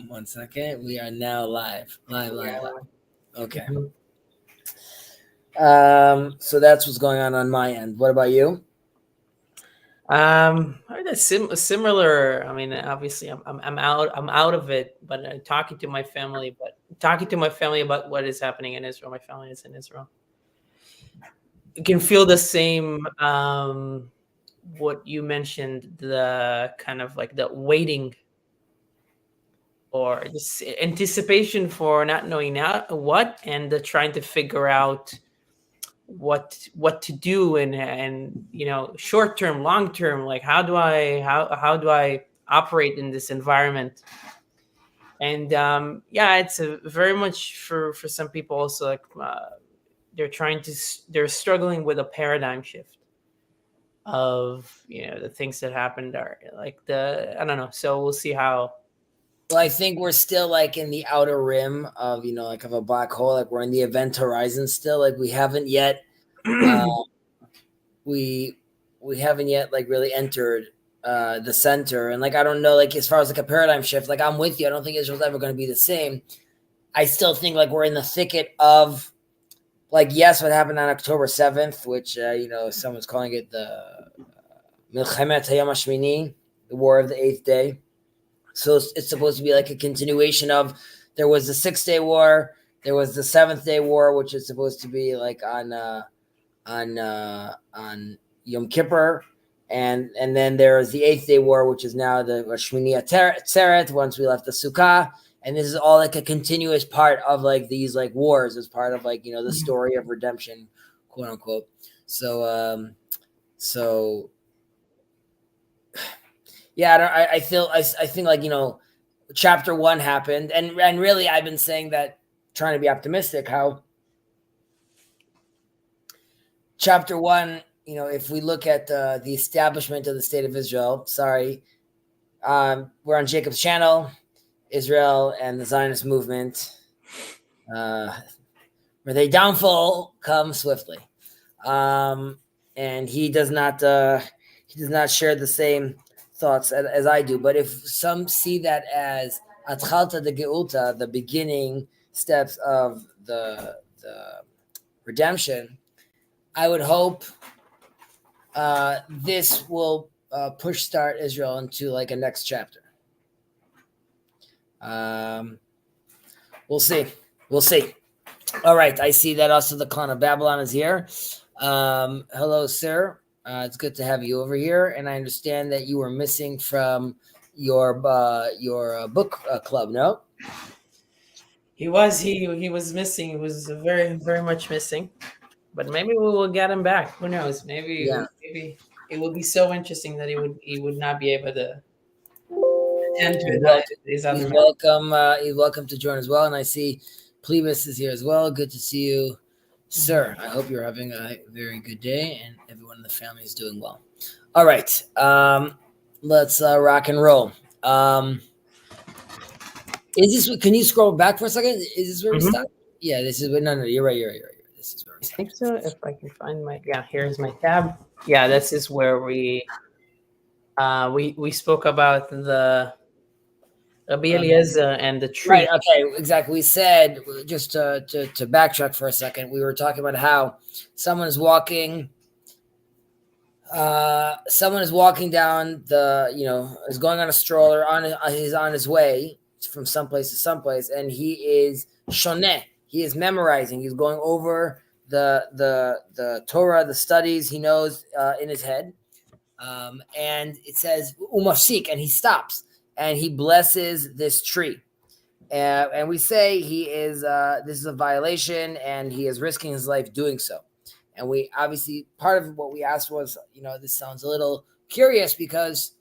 One second. We are now live. Live. Okay. So that's what's going on my end. What about you? Similar. I mean, obviously, I'm out of it. But talking to my family about what is happening in Israel. My family is in Israel. You can feel the same. What you mentioned, the kind of like the waiting or this anticipation for not knowing now what, and the trying to figure out what to do, and short term, long term, like how do I operate in this environment. And it's very much for some people also, like they're struggling with a paradigm shift of the things that happened, are like I don't know, so we'll see how. Well, I think we're still like in the outer rim of like of a black hole. Like we're in the event horizon still. Like we haven't yet we haven't yet like really entered the center. And like I don't know, like as far as like a paradigm shift, like I'm with you. I don't think Israel's ever going to be the same. I still think like we're in the thicket of like, yes, what happened on October 7th, which someone's calling it the Milchemet Hayom Hashmini, the War of the Eighth Day. So it's supposed to be like a continuation of, there was the 6-day war, there was the 7th-day war, which is supposed to be like on Yom Kippur, and then there is the 8th-day war, which is now the Shmini Atzeret, once we left the Sukkah. And this is all like a continuous part of like these like wars, as part of like the story of redemption, quote unquote. So yeah, I think like chapter 1 happened, and really I've been saying that, trying to be optimistic, how chapter 1, if we look at the establishment of the state of Israel, we're on Jacob's channel, Israel and the Zionist movement, where they downfall come swiftly, and he does not share the same thoughts as I do. But if some see that as Atchalta de Geulta, the beginning steps of the redemption, I would hope this will push start Israel into like a next chapter. We'll see. All right, I see that also the clan of Babylon is here. Hello, sir. It's good to have you over here, and I understand that you were missing from your book club. No, he was missing. He was very, very much missing, but maybe we will get him back. Who knows? Maybe it would be so interesting that he would not be able to enter. He's welcome. He's welcome to join as well. And I see Plebis is here as well. Good to see you, sir. I hope you're having a very good day, and everyone in the family is doing well. All right, let's rock and roll. Is this? Can you scroll back for a second? Is this where we stopped? Yeah, this is. No, you're right. This is where we stopped. I think so. If I can find here's my tab. Yeah, this is where we spoke about the Rabbi Eliezer and the tree. Right. Okay. Exactly. We said, just to backtrack for a second, we were talking about how someone is walking down is going on a stroller, he's on his way from someplace to someplace, and he is shoneh. He is memorizing. He's going over the Torah, the studies he knows in his head, and it says umafsik, and he stops and he blesses this tree, and we say he is this is a violation, and he is risking his life doing so. And we obviously, part of what we asked was, this sounds a little curious, because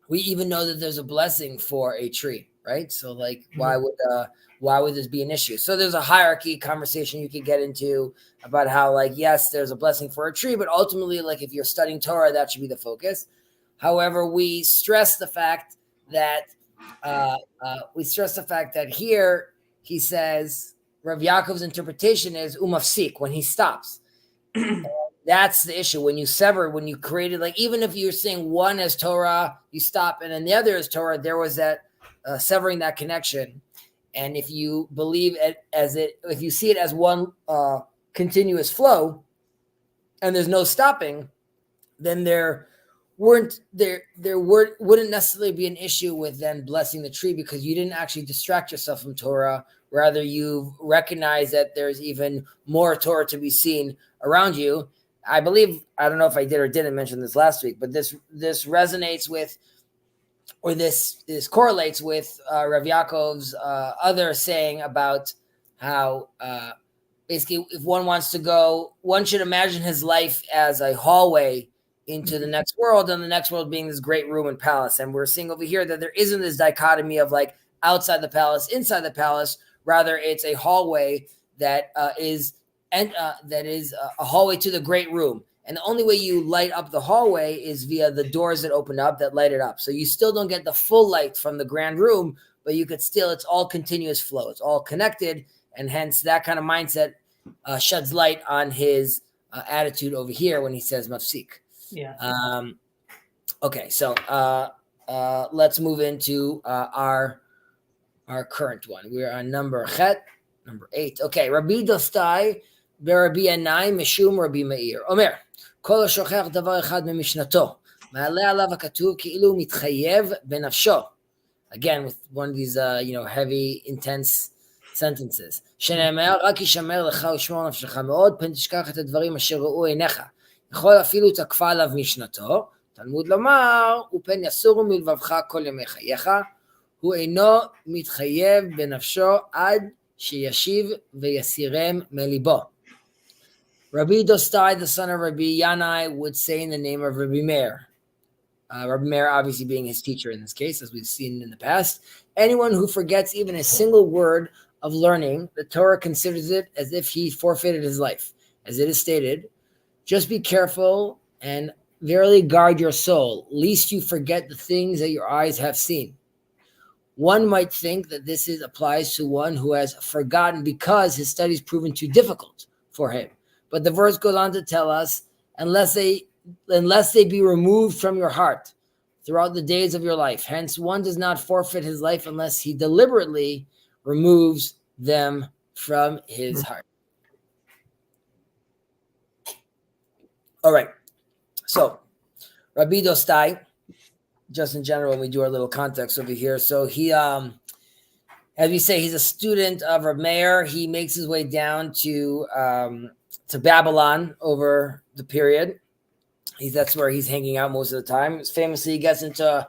we even know that there's a blessing for a tree, right? So like, why would this be an issue? So there's a hierarchy conversation you could get into about how, like, yes, there's a blessing for a tree, but ultimately, like, if you're studying Torah, that should be the focus. However, we stress the fact that here he says Rav Yaakov's interpretation is umafsik, when he stops. That's the issue. When you created, like, even if you're saying one as Torah, you stop, and then the other is Torah, there was that severing that connection. And if you believe it if you see it as one continuous flow, and there's no stopping, then wouldn't necessarily be an issue with then blessing the tree, because you didn't actually distract yourself from Torah. Rather, you recognize that there's even more Torah to be seen around you. I believe, I don't know if I did or didn't mention this last week, but this resonates with, or this correlates with Rav Yaakov's other saying about how basically, if one wants to go, one should imagine his life as a hallway into the next world, and the next world being this great room and palace. And we're seeing over here that there isn't this dichotomy of like outside the palace, inside the palace. Rather, it's a hallway that is a hallway to the great room. And the only way you light up the hallway is via the doors that open up that light it up. So you still don't get the full light from the grand room, but you could still, it's all continuous flow. It's all connected. And hence that kind of mindset sheds light on his attitude over here when he says mafsik. Yeah. Okay, so let's move into our current one. We're on number 8. Okay, Rabbi Dostai ברבי ינאי משום רבי מאיר. אומר, כל השוכח דבר אחד ממשנתו, מעלה עליו הכתוב כאילו הוא מתחייב בנפשו. Again, with one of these, heavy, intense sentences. שנאמר, רק ישמר לך ושמור נפשך מאוד, פן תשכח את הדברים אשר ראו עיניך. יכול אפילו תקפה עליו משנתו, תלמוד לומר, ופן יסורו מלבבך כל ימי חייך, הוא אינו מתחייב בנפשו עד שישיב ויסירם מליבו. Rabbi Dostai, the son of Rabbi Yanai, would say in the name of Rabbi Meir. Rabbi Meir obviously being his teacher in this case, as we've seen in the past. Anyone who forgets even a single word of learning, the Torah considers it as if he forfeited his life. As it is stated, just be careful and verily guard your soul, lest you forget the things that your eyes have seen. One might think that this applies to one who has forgotten because his studies proven too difficult for him. But the verse goes on to tell us, unless they be removed from your heart throughout the days of your life. Hence, one does not forfeit his life unless he deliberately removes them from his heart. All right. So, Rabbi Dostai, just in general, when we do our little context over here. So he, as we say, he's a student of Reb Meir. He makes his way down to Babylon over the period. That's where he's hanging out most of the time. Famously, he gets into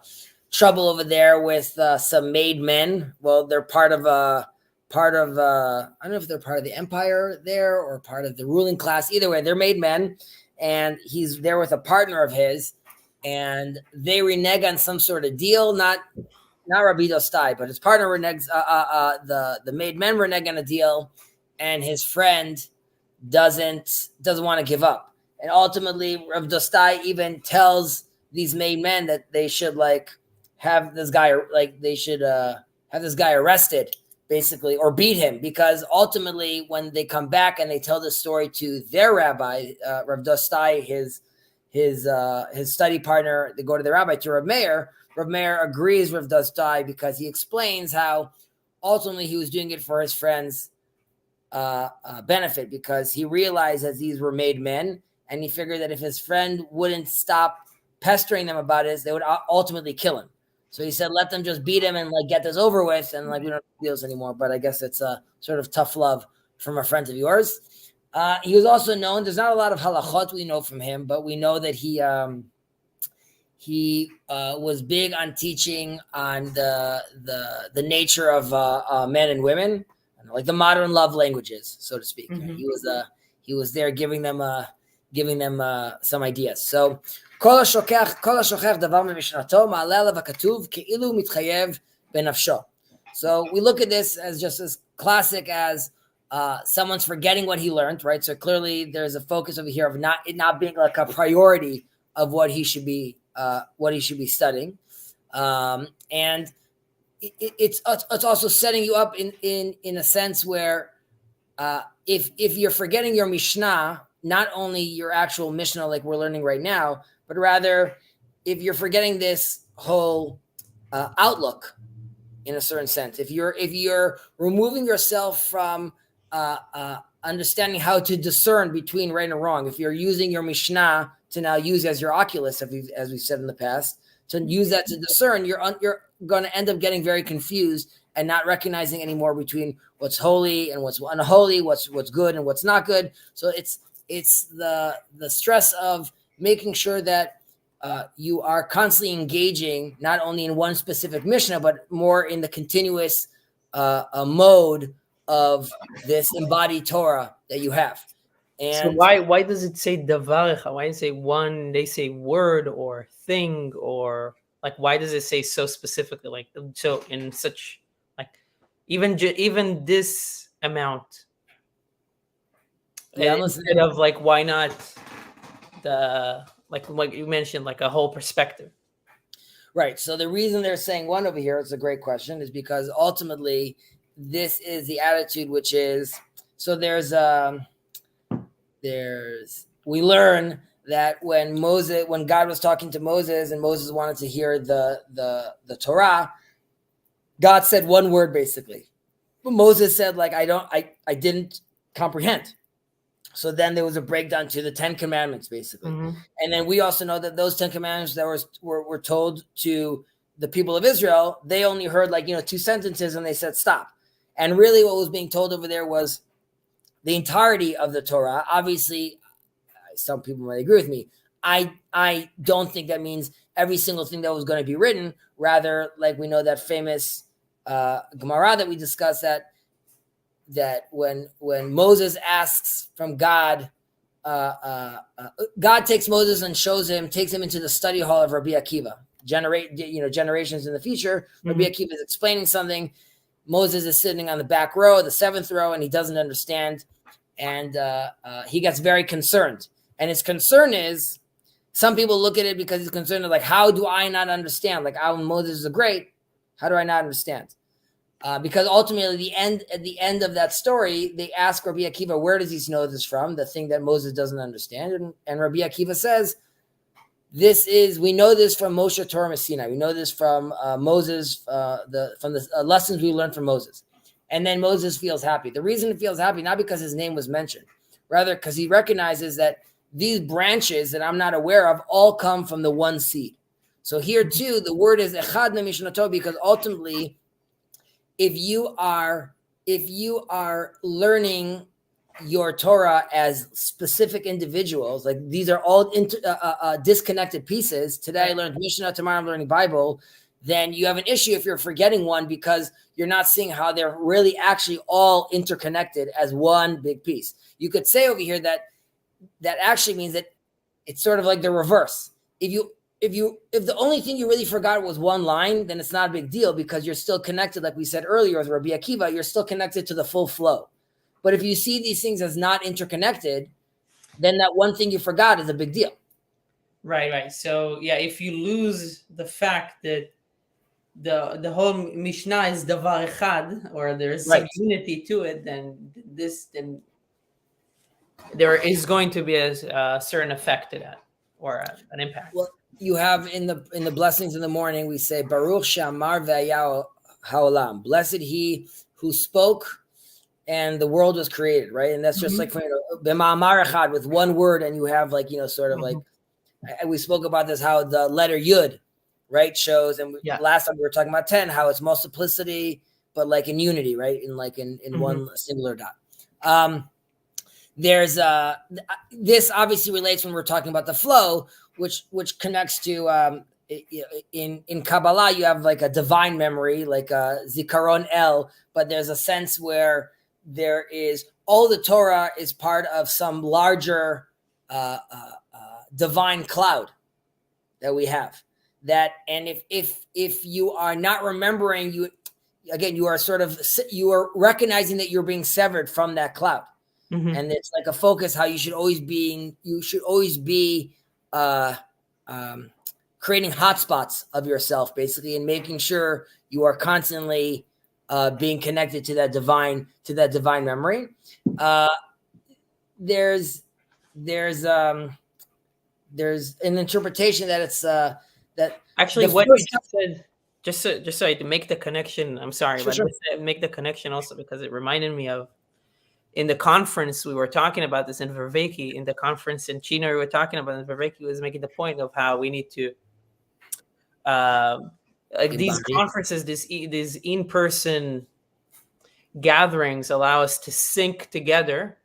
trouble over there with some made men. Well, they're part of I don't know if they're part of the empire there or part of the ruling class. Either way, they're made men, and he's there with a partner of his, and they renege on some sort of deal. Not Rabbi Dostai, but his partner reneges. The made men renege on a deal, and his friend doesn't want to give up. And ultimately, Rav Dostai even tells these made men that they should have this guy arrested, basically, or beat him, because ultimately, when they come back and they tell the story to their rabbi, Rav Dostai, his study partner, they go to the rabbi, to Rav Meir. Rav Meir agrees with Dostai because he explains how ultimately he was doing it for his friends' benefit, because he realized that these were made men. And he figured that if his friend wouldn't stop pestering them about it, they would ultimately kill him. So he said, let them just beat him and get this over with, and we don't have deals anymore. But I guess it's a sort of tough love from a friend of yours. He was also known. There's not a lot of halachot we know from him, but we know that he was big on teaching on the nature of men and women, like the modern love languages, so to speak. Mm-hmm. He was there giving them some ideas. So, כל השוכח דבר ממשנתו, מעלה עליו הכתוב, כאילו הוא מתחייב בנפשו. So we look at this as just as classic as someone's forgetting what he learned, right? So clearly there's a focus over here of it not being like a priority of what he should be studying, and it's also setting you up in a sense where if you're forgetting your Mishnah, not only your actual Mishnah like we're learning right now, but rather if you're forgetting this whole outlook in a certain sense. If you're removing yourself from understanding how to discern between right and wrong, if you're using your Mishnah to now use as your Oculus, as we've said in the past, to use that to discern, you're going to end up getting very confused and not recognizing anymore between what's holy and what's unholy, what's good and what's not good. So it's the stress of making sure that you are constantly engaging not only in one specific Mishnah, but more in the continuous mode of this embodied Torah that you have. So And why does it say davar? Why does it say one? They say word or thing, or like why does it say so specifically? Like so in such like even this amount yeah, instead of like why not the like you mentioned like a whole perspective. Right. So the reason they're saying one over here, it's a great question, is because ultimately this is the attitude, which is so we learn that when God was talking to Moses and Moses wanted to hear the Torah, God said one word basically. But Moses said, like, I didn't comprehend. So then there was a breakdown to the 10 commandments, basically. Mm-hmm. And then we also know that those 10 commandments that were told to the people of Israel, they only heard 2 sentences and they said, stop. And really what was being told over there was the entirety of the Torah. Obviously, some people might agree with me. I don't think that means every single thing that was going to be written. Rather, like we know that famous Gemara that we discussed that when Moses asks from God, God takes Moses and takes him into the study hall of Rabbi Akiva. Generations in the future, Rabbi Akiva is explaining something. Moses is sitting on the back row, the 7th row, and he doesn't understand. And he gets very concerned. And his concern is, some people look at it because he's concerned, like, how do I not understand? Like, Moses is great. How do I not understand? Because ultimately, at the end of that story, they ask Rabbi Akiva, where does he know this from? The thing that Moses doesn't understand. And Rabbi Akiva says, we know this from Moshe Torah Messina. We know this from Moses, from the lessons we learned from Moses. And then Moses feels happy. The reason he feels happy, not because his name was mentioned, rather because he recognizes that these branches that I'm not aware of all come from the one seed. So here too, the word is echad mishnato, because ultimately, if you are learning your Torah as specific individuals, like these are all disconnected pieces. Today I learned Mishnah, tomorrow I'm learning Bible. Then you have an issue if you're forgetting one because you're not seeing how they're really actually all interconnected as one big piece. You could say over here that actually means that it's sort of like the reverse. If the only thing you really forgot was one line, then it's not a big deal because you're still connected, like we said earlier with Rabbi Akiva, you're still connected to the full flow. But if you see these things as not interconnected, then that one thing you forgot is a big deal. Right. So yeah, if you lose the fact that the whole Mishnah is davar echad, or there's some unity to it, then there is going to be a certain effect to that, or an impact. Well, you have in the blessings in the morning, we say Baruch Shamar V'Haya Haolam. Blessed he who spoke and the world was created, right? And that's just like b'ma'amar echad, with one word, and you have like we spoke about this, how the letter Yud, right, shows, and last time we were talking about 10, how it's multiplicity, but like in unity, right, in one singular dot. There's this obviously relates when we're talking about the flow, which connects to in Kabbalah you have like a divine memory, like a zikaron el, but there's a sense where there is all the Torah is part of some larger divine cloud that we have. That, and if you are not remembering, you are recognizing that you're being severed from that cloud. And it's like a focus how you should always be creating hotspots of yourself, basically, and making sure you are constantly being connected to that divine memory. There's an interpretation that it's that actually what you just said. just so I to make the connection. I'm sorry, Sure, but sure. just to make the connection also because it reminded me of in the conference we were talking about this in Verveki. In the conference in China, we were talking about it. Verveki was making the point of how we need to like these Embody. conferences, these in-person gatherings allow us to sync together.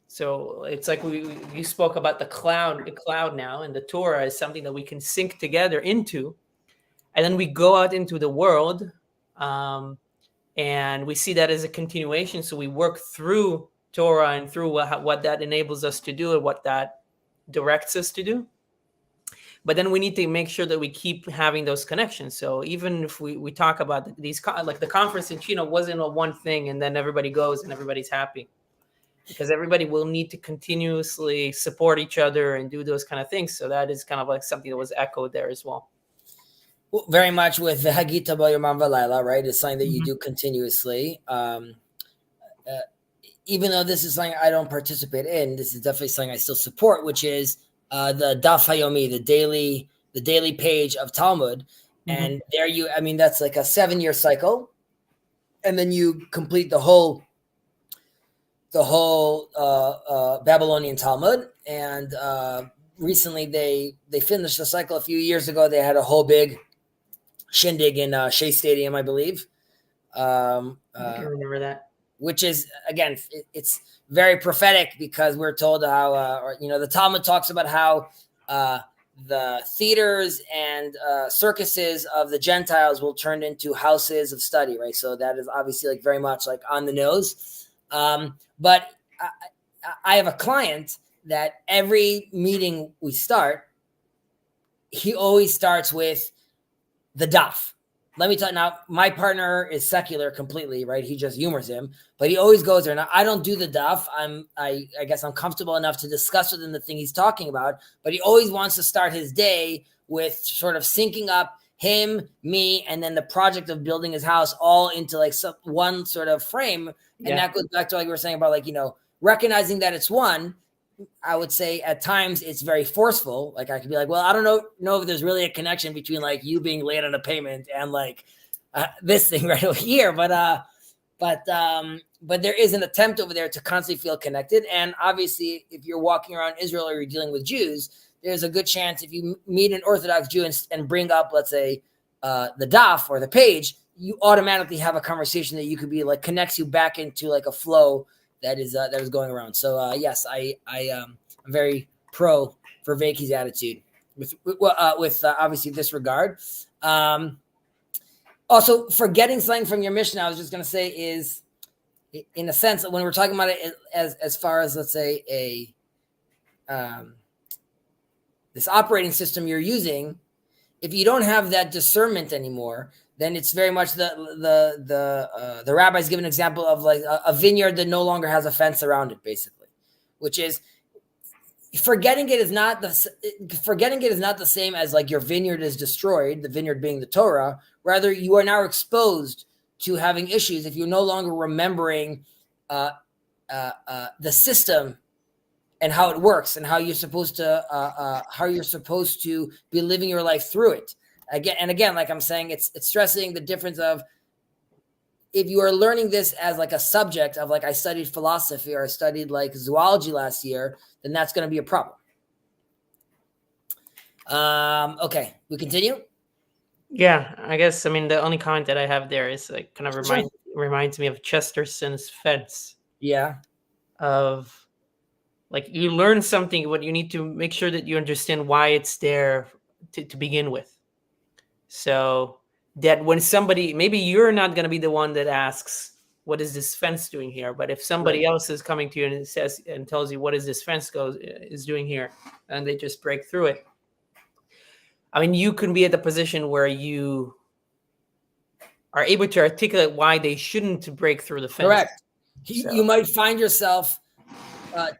So it's like you spoke about the cloud now, and the Torah is something that we can sync together into, and then we go out into the world, and we see that as a continuation. So we work through Torah and through what that enables us to do and what that directs us to do. But then we need to make sure that we keep having those connections. So even if we talk about these, like the conference in China wasn't a one thing and then everybody goes and everybody's happy, because everybody will need to continuously support each other and do those kind of things. So that is kind of like something that was echoed there as well. Well, very much with the Hagita B'Yomam V'Layla, right? It's something that you do continuously. Even though this is something I don't participate in, this is definitely something I still support, which is the Daf Hayomi, the daily page of Talmud. And there that's like a 7-year cycle. And then you complete the whole Babylonian Talmud. And recently they finished the cycle a few years ago. They had a whole big shindig in Shea Stadium, I believe. I remember that. Which is, again, it's very prophetic because we're told how, the Talmud talks about how the theaters and circuses of the Gentiles will turn into houses of study, right? So that is obviously like very much like on the nose. But I have a client that every meeting we start, he always starts with the daf. Let me tell you now, my partner is secular completely, right? He just humors him, but he always goes there. Now, I don't do the daf. I guess I'm comfortable enough to discuss with him the thing he's talking about, but he always wants to start his day with sort of syncing up him, me, and then the project of building his house all into like one sort of frame. And that goes back to like we were saying about like, recognizing that it's one. I would say at times it's very forceful. Like I could be like, well, I don't know if there's really a connection between like you being late on a payment and like this thing right over here. But there is an attempt over there to constantly feel connected. And obviously, if you're walking around Israel or you're dealing with Jews, there's a good chance if you meet an Orthodox Jew and bring up, let's say, the daf or the page, you automatically have a conversation that you could be like connects you back into like a flow that is going around. So yes, I'm very pro for Verveki's attitude with obviously this regard. Also, forgetting something from your mission, I was just going to say is, in a sense, when we're talking about it as far as let's say this operating system you're using, if you don't have that discernment anymore, then it's very much the rabbis give an example of like a vineyard that no longer has a fence around it, basically, which is forgetting it is not the same as like your vineyard is destroyed, the vineyard being the Torah. Rather, you are now exposed to having issues if you're no longer remembering the system and how it works and how you're supposed to be living your life through it. Again, like I'm saying, it's stressing the difference of if you are learning this as like a subject of like I studied philosophy or I studied like zoology last year, then that's going to be a problem. Okay, we continue. Yeah, I guess the only comment that I have there is like kind of reminds me of Chesterton's fence. Yeah, of like you learn something, but you need to make sure that you understand why it's there to begin with. So that when somebody, maybe you're not going to be the one that asks, what is this fence doing here? But if somebody else is coming to you and says and tells you what is this fence is doing here, and they just break through it. You can be at the position where you are able to articulate why they shouldn't break through the fence. Correct. You might find yourself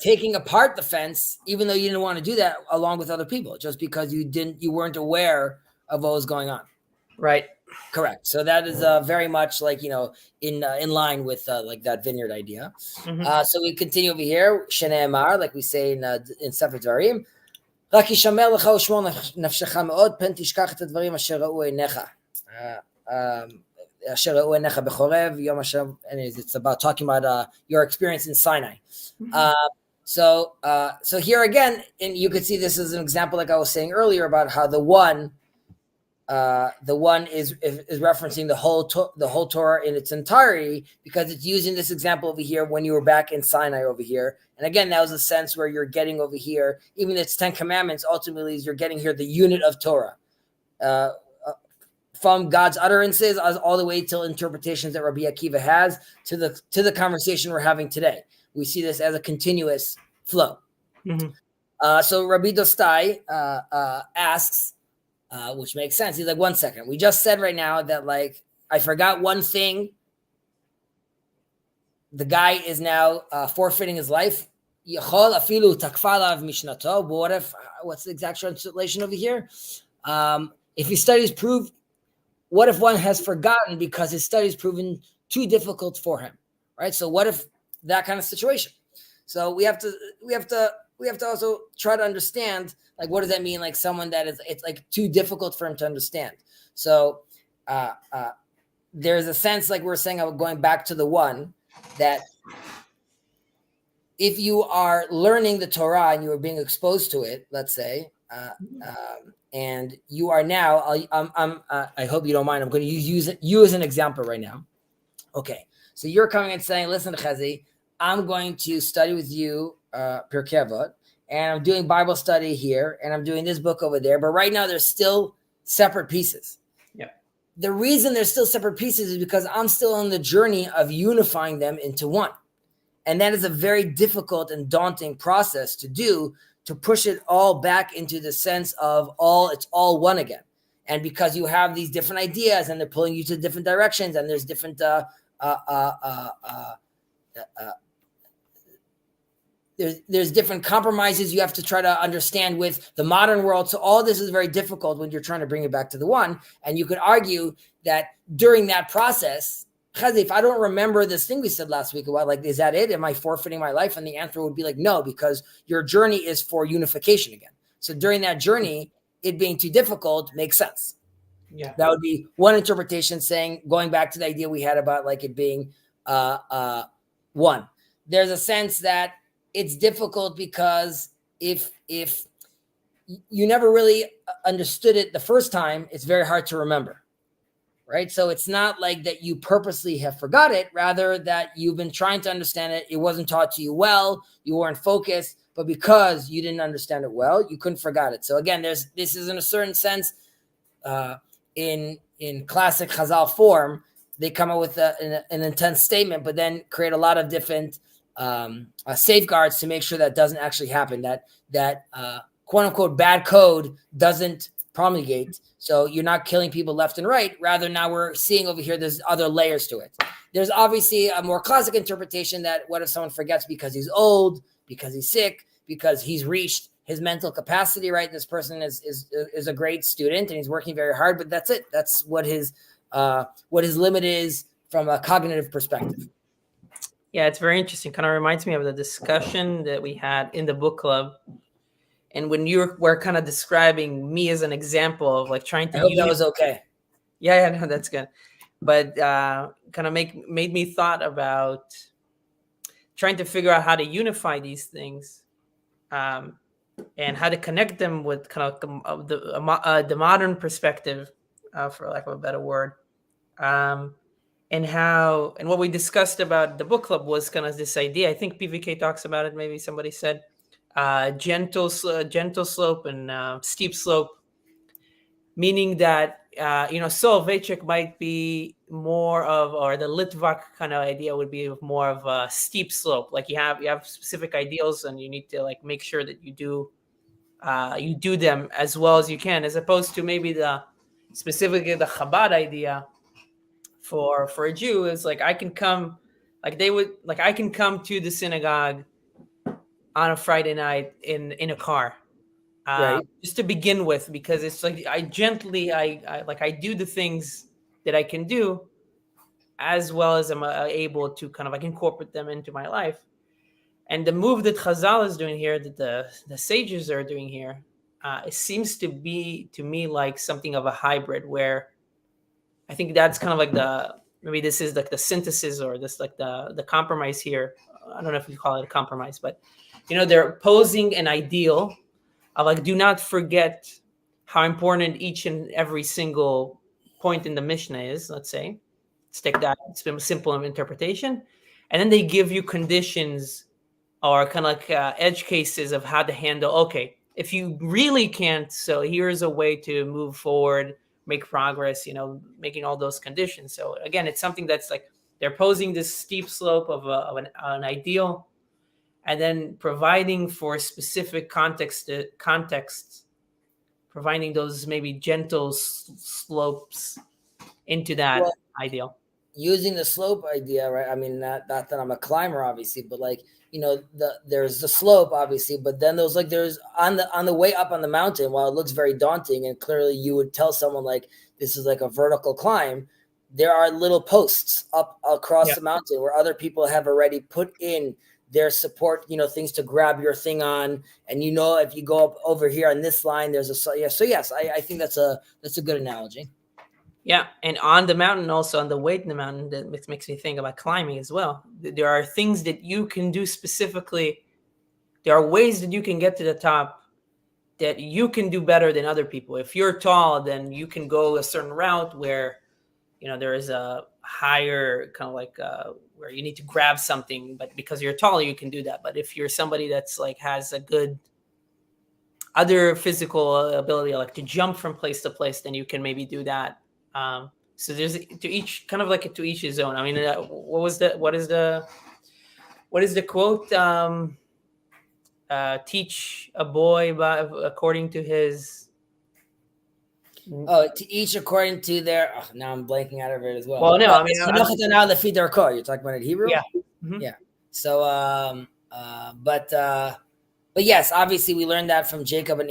taking apart the fence, even though you didn't want to do that along with other people, just because you weren't aware of what was going on. Right. Correct. So that is very much like, in line with like that vineyard idea. Mm-hmm. So we continue over here. Shnei Amar, like we say in Sefer Dvarim. Anyways, it's about talking about your experience in Sinai. So here again, and you could see this as an example, like I was saying earlier, about how the one is referencing the whole Torah in its entirety, because it's using this example over here when you were back in Sinai over here. And again, that was a sense where you're getting over here, even it's 10 commandments, ultimately is you're getting here the unit of Torah. From God's utterances all the way till interpretations that Rabbi Akiva has to the conversation we're having today. We see this as a continuous flow. So Rabbi Dostai asks, which makes sense. He's like, 1 second. We just said right now that, like, I forgot one thing. The guy is now forfeiting his life. What's the exact translation over here? If his studies prove, what if one has forgotten because his studies proven too difficult for him, right? So what if that kind of situation? So we have to also try to understand, like, what does that mean? Like someone that it's like too difficult for him to understand. So there's a sense, like we're saying, going back to the one, that if you are learning the Torah and you are being exposed to it, let's say, and you are now, I hope you don't mind, I'm going to use you as an example right now. Okay, so you're coming and saying, listen, Chazi, I'm going to study with you Pirkei Avot, and I'm doing Bible study here, and I'm doing this book over there, but right now there's still separate pieces. Yeah. The reason there's still separate pieces is because I'm still on the journey of unifying them into one. And that is a very difficult and daunting process to do, to push it all back into the sense of it's all one again. And because you have these different ideas and they're pulling you to different directions, and there's different there's different compromises you have to try to understand with the modern world. So all this is very difficult when you're trying to bring it back to the one. And you could argue that during that process, if I don't remember this thing we said last week about, like, is that it? Am I forfeiting my life? And the answer would be like, no, because your journey is for unification again. So during that journey, it being too difficult makes sense. Yeah, that would be one interpretation, saying, going back to the idea we had about like it being one. There's a sense that it's difficult because if you never really understood it the first time, it's very hard to remember. Right. So it's not like that you purposely have forgot it, rather that you've been trying to understand it. It wasn't taught to you well. You weren't focused, but because you didn't understand it well, you couldn't forget it. So again, this is in a certain sense, in classic Chazal form, they come up with an intense statement, but then create a lot of different safeguards to make sure that doesn't actually happen, that quote unquote bad code doesn't promulgate. So you're not killing people left and right. Rather, now we're seeing over here, there's other layers to it. There's obviously a more classic interpretation that what if someone forgets because he's old, because he's sick, because he's reached his mental capacity, right? This person is a great student and he's working very hard, but that's it. That's what his limit is from a cognitive perspective. Yeah, it's very interesting. Kind of reminds me of the discussion that we had in the book club. And when you were kind of describing me as an example of like trying to, I hope that was okay. Yeah, no, that's good. But kind of made me thought about trying to figure out how to unify these things, and how to connect them with kind of the modern perspective, for lack of a better word, and what we discussed about the book club was kind of this idea. I think PVK talks about it. Maybe somebody said. Gentle slope and steep slope, meaning that Soloveitchik might be more of, or the Litvak kind of idea would be more of a steep slope. Like you have specific ideals and you need to like make sure that you do them as well as you can, as opposed to maybe specifically the Chabad idea for a Jew is like I can come to the synagogue on a Friday night in a car, right. Just to begin with, because it's like I do the things that I can do, as well as I'm able to kind of like incorporate them into my life. And the move that Chazal is doing here, that the sages are doing here, it seems to be to me like something of a hybrid, where I think that's kind of like maybe this is like the synthesis, or this like the compromise here. I don't know if you call it a compromise, but they're posing an ideal of like, do not forget how important each and every single point in the Mishnah is. Let's say, let's take that simple interpretation, and then they give you conditions or kind of like edge cases of how to handle. Okay, if you really can't, so here's a way to move forward, make progress, making all those conditions. So again, it's something that's like they're posing this steep slope of an ideal, and then providing for specific context, providing those maybe gentle slopes into that ideal. Using the slope idea, right? I mean, not that I'm a climber, obviously, but like, there's the slope, obviously, but then there's on the way up on the mountain, while it looks very daunting, and clearly you would tell someone like this is like a vertical climb, there are little posts up across the mountain where other people have already put in their support, things to grab your thing on, and if you go up over here on this line, there's so yes, I think that's a good analogy. Yeah, and on the mountain, also on the way to the mountain, that makes me think about climbing as well. There are things that you can do specifically. There are ways that you can get to the top that you can do better than other people. If you're tall, then you can go a certain route where, there is a higher kind of like where you need to grab something, but because you're taller, you can do that. But if you're somebody that's like has a good other physical ability, like to jump from place to place, then you can maybe do that. So there's to each kind of like to each his own. I mean, what is the quote? Teach a boy according to his. Oh, to each according to their. Oh, now I'm blanking out of it as well. Well, no, I mean, you're talking about it Hebrew. Yeah. Mm-hmm. Yeah. So, but yes, obviously we learned that from Jacob and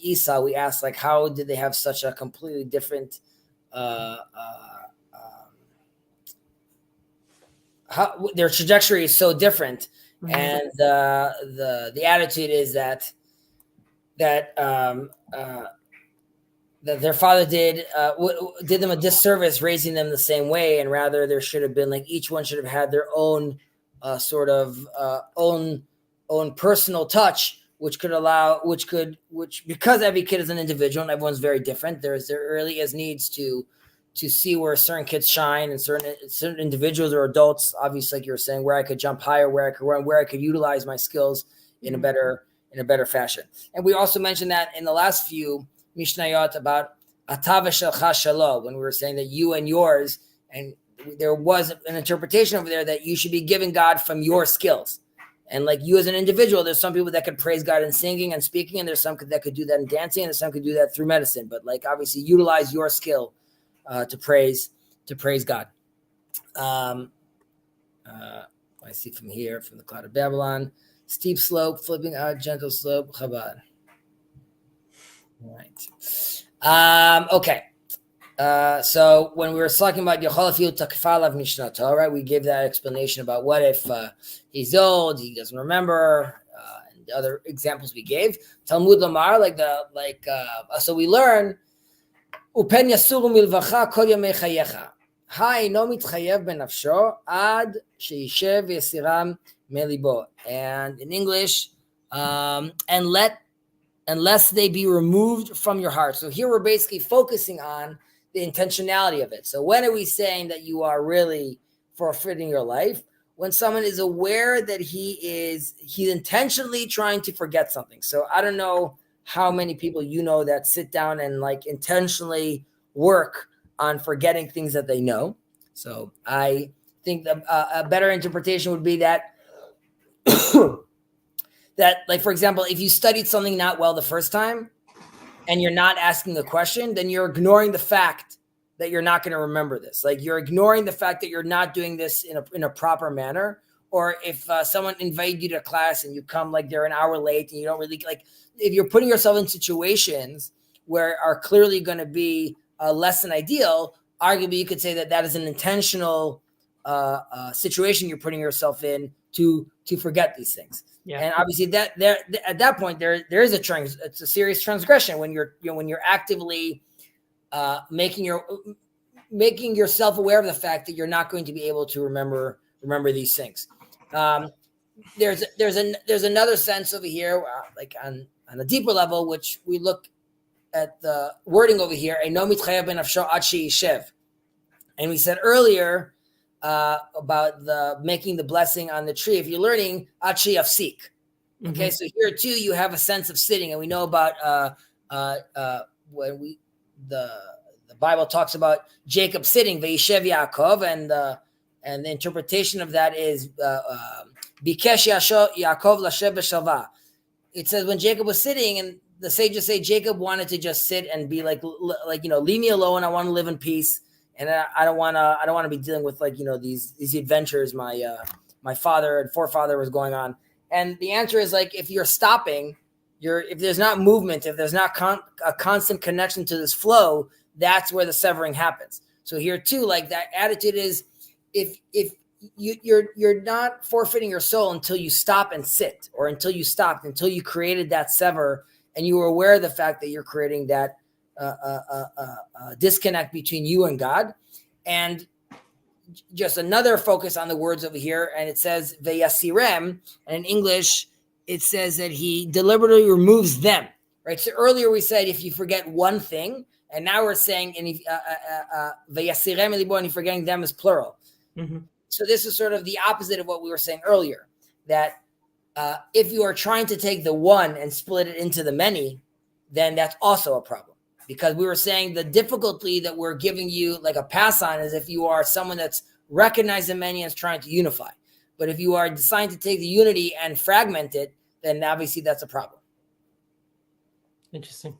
Esau. We asked like, how did they have such a completely different how their trajectory is so different, and the attitude is that their father did them a disservice raising them the same way, and rather there should have been like each one should have had their own sort of own personal touch, which because every kid is an individual and everyone's very different, there really is needs to see where certain kids shine and certain individuals or adults, obviously, like you were saying, where I could jump higher, where I could run, where I could utilize my skills in a better fashion. And we also mentioned that in the last few Mishnayot about Ata v'shelcha shelo, when we were saying that you and yours, and there was an interpretation over there that you should be giving God from your skills. And like you as an individual, there's some people that could praise God in singing and speaking, and there's some that could do that in dancing, and there's some could do that through medicine. But like obviously utilize your skill to praise God. I see from here, from the Cloud of Babylon, steep slope, flipping out, gentle slope, Chabad. All right. Okay. So when we were talking about Yecholafil Takfalav Mishnato, right, we gave that explanation about what if he's old, he doesn't remember, and the other examples we gave. Talmud Lamar, so we learn Upen Yasuru Milvacha Kol Yamei Chayecha. Hai no mitchayev benafsho ad sheishev yasiram melibo. And in English, unless they be removed from your heart. So here we're basically focusing on the intentionality of it. So when are we saying that you are really forfeiting your life? When someone is aware that he's intentionally trying to forget something. So I don't know how many people that sit down and like intentionally work on forgetting things that they know. So I think a better interpretation would be that that, like, for example, if you studied something not well the first time and you're not asking the question, then you're ignoring the fact that you're not going to remember this. Like you're ignoring the fact that you're not doing this in a proper manner. Or if someone invited you to class and you come like they're an hour late and you don't really like, if you're putting yourself in situations where are clearly going to be less than ideal, arguably you could say that is an intentional situation you're putting yourself in to forget these things. Yeah. And obviously that there at that point there is it's a serious transgression when you're actively making making yourself aware of the fact that you're not going to be able to remember these things. There's another sense over here, like on a deeper level, which we look at the wording over here. And we said earlier about the making the blessing on the tree. If you're learning achi afsik, okay, so here too you have a sense of sitting, and we know about when the Bible talks about Jacob sitting, Ve'yishev Yaakov, and the interpretation of that is Bikesh Yaakov lashev b'shalva. It says when Jacob was sitting, and the sages say Jacob wanted to just sit and be like leave me alone. I want to live in peace, and I don't want to be dealing with these adventures my father and forefather was going on. And the answer is if you're stopping, if there's not movement, if there's not a constant connection to this flow, that's where the severing happens. So here too, that attitude is if you're not forfeiting your soul until you stop and sit, or until you created that sever, and you were aware of the fact that you're creating that disconnect between you and God. And just another focus on the words over here, and it says veyasirem, and in English it says that he deliberately removes them. Right. So earlier we said if you forget one thing, and now we're saying veyasirem elibo, and you're forgetting them is plural. Mm-hmm. So this is sort of the opposite of what we were saying earlier, that if you are trying to take the one and split it into the many, then that's also a problem. Because we were saying the difficulty that we're giving you a pass on is if you are someone that's recognized the many and is trying to unify. But if you are deciding to take the unity and fragment it, then obviously that's a problem. Interesting.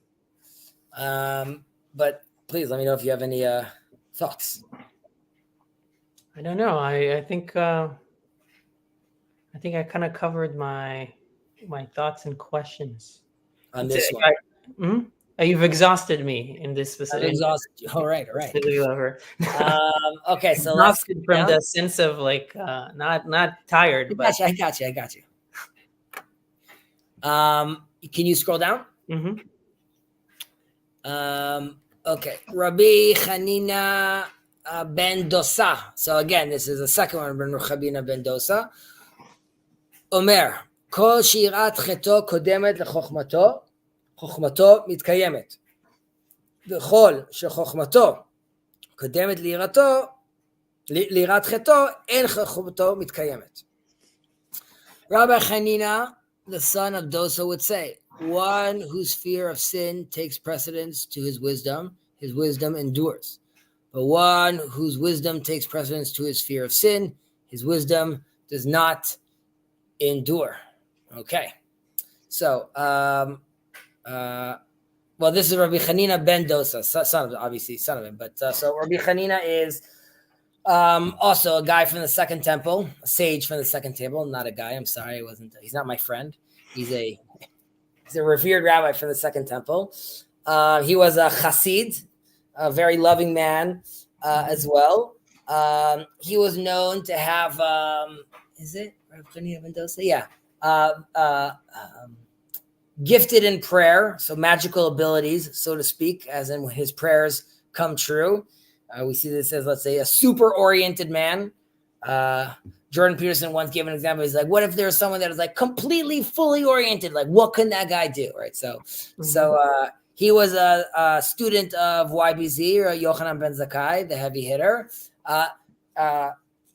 But please let me know if you have any thoughts. I don't know. I think I kind of covered my thoughts and questions on this one. You've exhausted me in this specific. I've exhausted you. All right. Okay, so exhausted from the sense of not tired. I got you. Can you scroll down? Mm-hmm. Okay, Rabbi Chanina ben Dosa. So again, this is the second one, Rabbi Chanina ben Dosa. Omer, kol shirat cheto kodemet lechokmato, chokmato mitkayemet. V'chol shechokmato kodemet lirat cheto, en chokmato mitkayemet. Rabbi Chanina, the son of Dosa, would say, one whose fear of sin takes precedence to his wisdom endures. But one whose wisdom takes precedence to his fear of sin, his wisdom does not endure. Okay. So, this is Rabbi Chanina ben Dosa, son of him. But so Rabbi Chanina is also a guy from the Second Temple, a sage from the Second Temple. Not a guy. I'm sorry, he's not my friend. He's a revered rabbi from the Second Temple. He was a chassid, a very loving man as well. He was known to have, is it Rabbi Chanina ben Dosa? Yeah. Gifted in prayer, so magical abilities, so to speak, as in when his prayers come true. We see this as, let's say, a super-oriented man. Jordan Peterson once gave an example. He's like, what if there's someone that is completely fully oriented? What can that guy do? Right. So he was a student of YBZ, or Yochanan ben Zakkai, the heavy hitter. Rabbi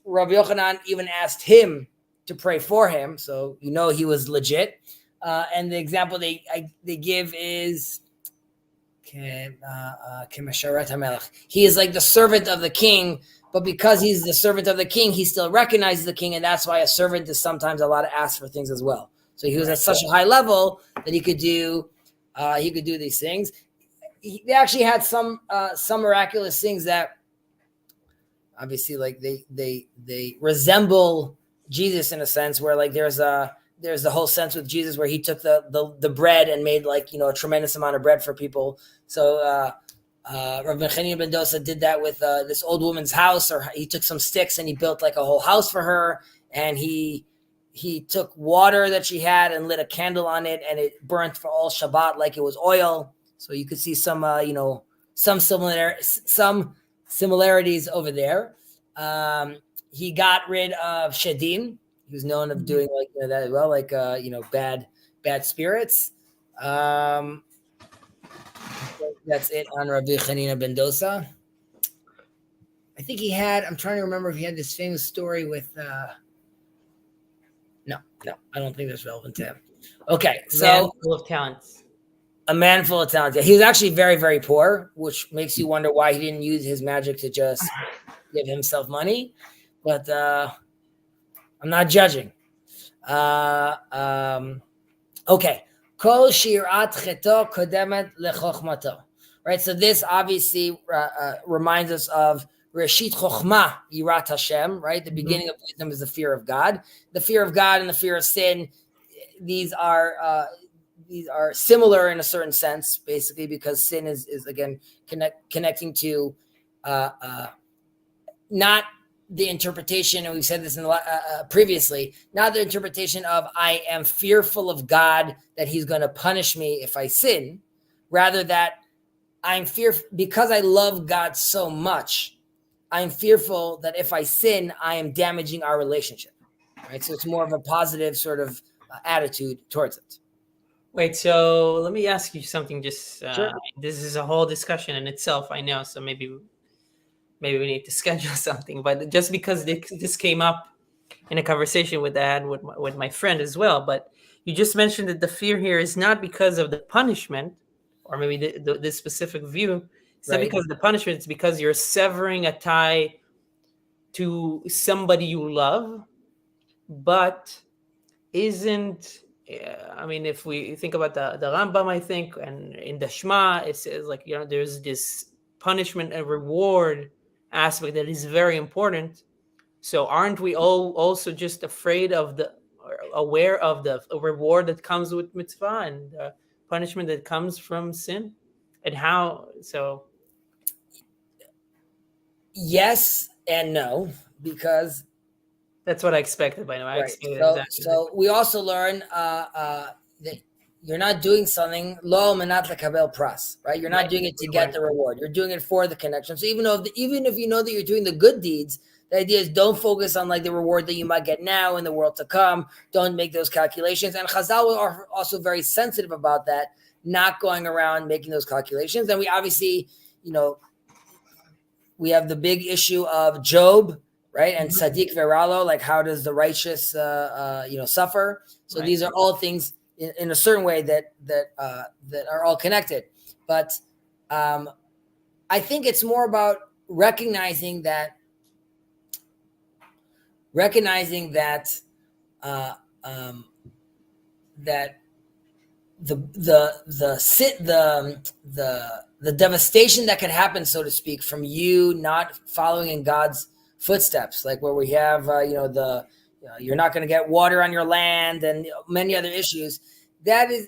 Yochanan even asked him to pray for him. So, he was legit. And the example they give is, he is like the servant of the king. But because he's the servant of the king, he still recognizes the king, and that's why a servant is sometimes allowed to ask for things as well. So he was at such a high level that he could do these things. They actually had some miraculous things that obviously they resemble Jesus in a sense, where there's the whole sense with Jesus where he took the bread and made a tremendous amount of bread for people. So Rabbi Chanina ben Dosa did that with this old woman's house, or he took some sticks and he built a whole house for her, and he took water that she had and lit a candle on it, and it burnt for all Shabbat like it was oil. So you could see some similarities over there. He got rid of Shadim. He was known of doing that as well, bad spirits. That's it on Rabbi Chanina ben Dosa. I think he had. I'm trying to remember if he had this famous story with. No, I don't think that's relevant to him. Okay, so man full of talents. A man full of talent. Yeah, he was actually very, very poor, which makes you wonder why he didn't use his magic to just give himself money. But I'm not judging. Okay. Kol shirat cheto kodemet lechochmato. Right. So this obviously reminds us of Reshit Chochma Yirat Hashem. Right. The beginning of wisdom is the fear of God. The fear of God and the fear of sin. These are similar in a certain sense, basically, because sin is again connecting to not the interpretation, and we've said this in previously, not the interpretation of I am fearful of God that he's going to punish me if I sin, rather that I'm fearful because I love God so much. I'm fearful that if I sin, I am damaging our relationship. Right, so it's more of a positive sort of attitude towards it. Wait, so let me ask you something. Just Sure. This is a whole discussion in itself, I know. So maybe we need to schedule something. But just because this came up in a conversation with my friend as well. But you just mentioned that the fear here is not because of the punishment, or maybe this specific view. It's not because of the punishment. It's because you're severing a tie to somebody you love, but isn't. I mean, if we think about the Rambam, I think, and in the Shema, it says there's this punishment and reward aspect that is very important. So aren't we all also just afraid of aware of the reward that comes with mitzvah and the punishment that comes from sin? And how so? Yes and no, because that's what I expected by now. So we also learn that you're not doing something lo menat lekabel pras, right? You're not doing it to get the reward. You're doing it for the connection. So even if you know that you're doing the good deeds, the idea is don't focus on the reward that you might get now in the world to come. Don't make those calculations. And Chazal are also very sensitive about that, not going around making those calculations. And we obviously, we have the big issue of Job, right? And Sadiq Veralo, how does the righteous, suffer? So these are all things in a certain way that are all connected. But I think it's more about recognizing that the devastation that could happen, so to speak, from you not following in God's footsteps, like where we have you're not going to get water on your land and many other issues. That is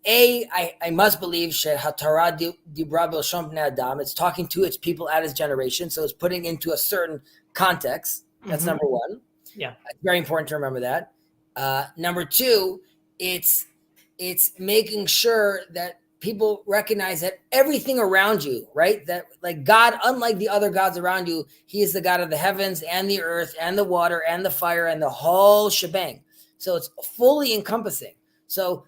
I must believe Hatara Dibra B'Lashon Bnei Adam. It's talking to its people at its generation, so it's putting into a certain context. That's number one. Yeah, it's very important to remember that. Number two, it's making sure that people recognize that everything around you, right? That God, unlike the other gods around you, he is the God of the heavens and the earth and the water and the fire and the whole shebang. So it's fully encompassing. So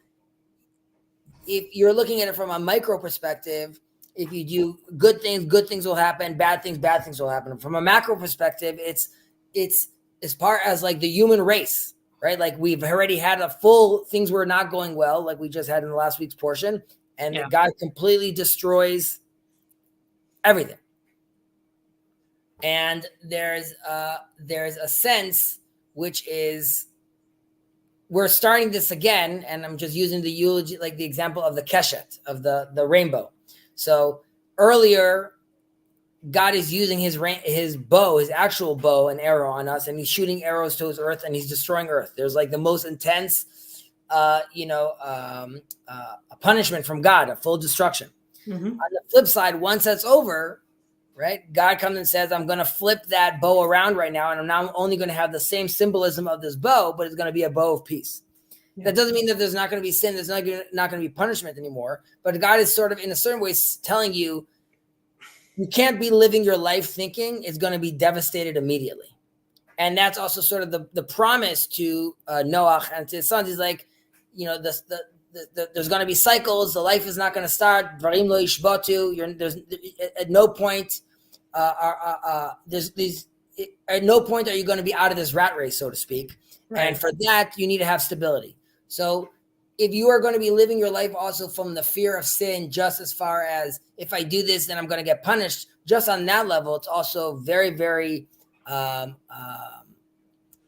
if you're looking at it from a micro perspective, if you do good things will happen. Bad things will happen. From a macro perspective, it's as far as the human race, right? We've already had a full things were not going well, like we just had in the last week's portion, and God completely destroys everything. And there's a sense which is we're starting this again, and I'm just using the eulogy, the example of the keshet, of the rainbow. So earlier, God is using his bow, his actual bow and arrow on us, and he's shooting arrows to his earth, and he's destroying earth. There's the most intense, a punishment from God, a full destruction. Mm-hmm. On the flip side, once that's over, right, God comes and says, I'm going to flip that bow around right now, and I'm not only going to have the same symbolism of this bow, but it's going to be a bow of peace. Yeah. That doesn't mean that there's not going to be sin, there's not going to be punishment anymore, but God is sort of, in a certain way, telling you, you can't be living your life thinking it's going to be devastated immediately. And that's also sort of the promise to Noach and to his sons. He's like, there's going to be cycles. The life is not going to start. Dvarim lo yishbatu. There's at no point at no point are you going to be out of this rat race, so to speak. Right. And for that, you need to have stability. So if you are going to be living your life also from the fear of sin, just as far as if I do this, then I'm going to get punished. Just on that level, it's also very, very.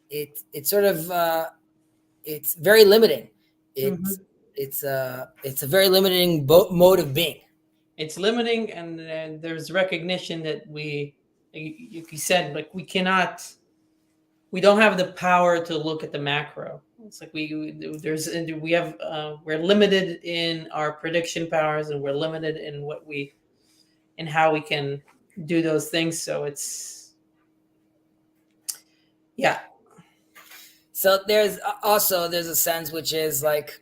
It's sort of it's very limiting. It's a very limiting mode of being. It's limiting, and there's recognition that you said, like, we don't have the power to look at the macro. It's like we're limited in our prediction powers, and we're limited in how we can do those things. So it's, yeah. So there's a sense which is like,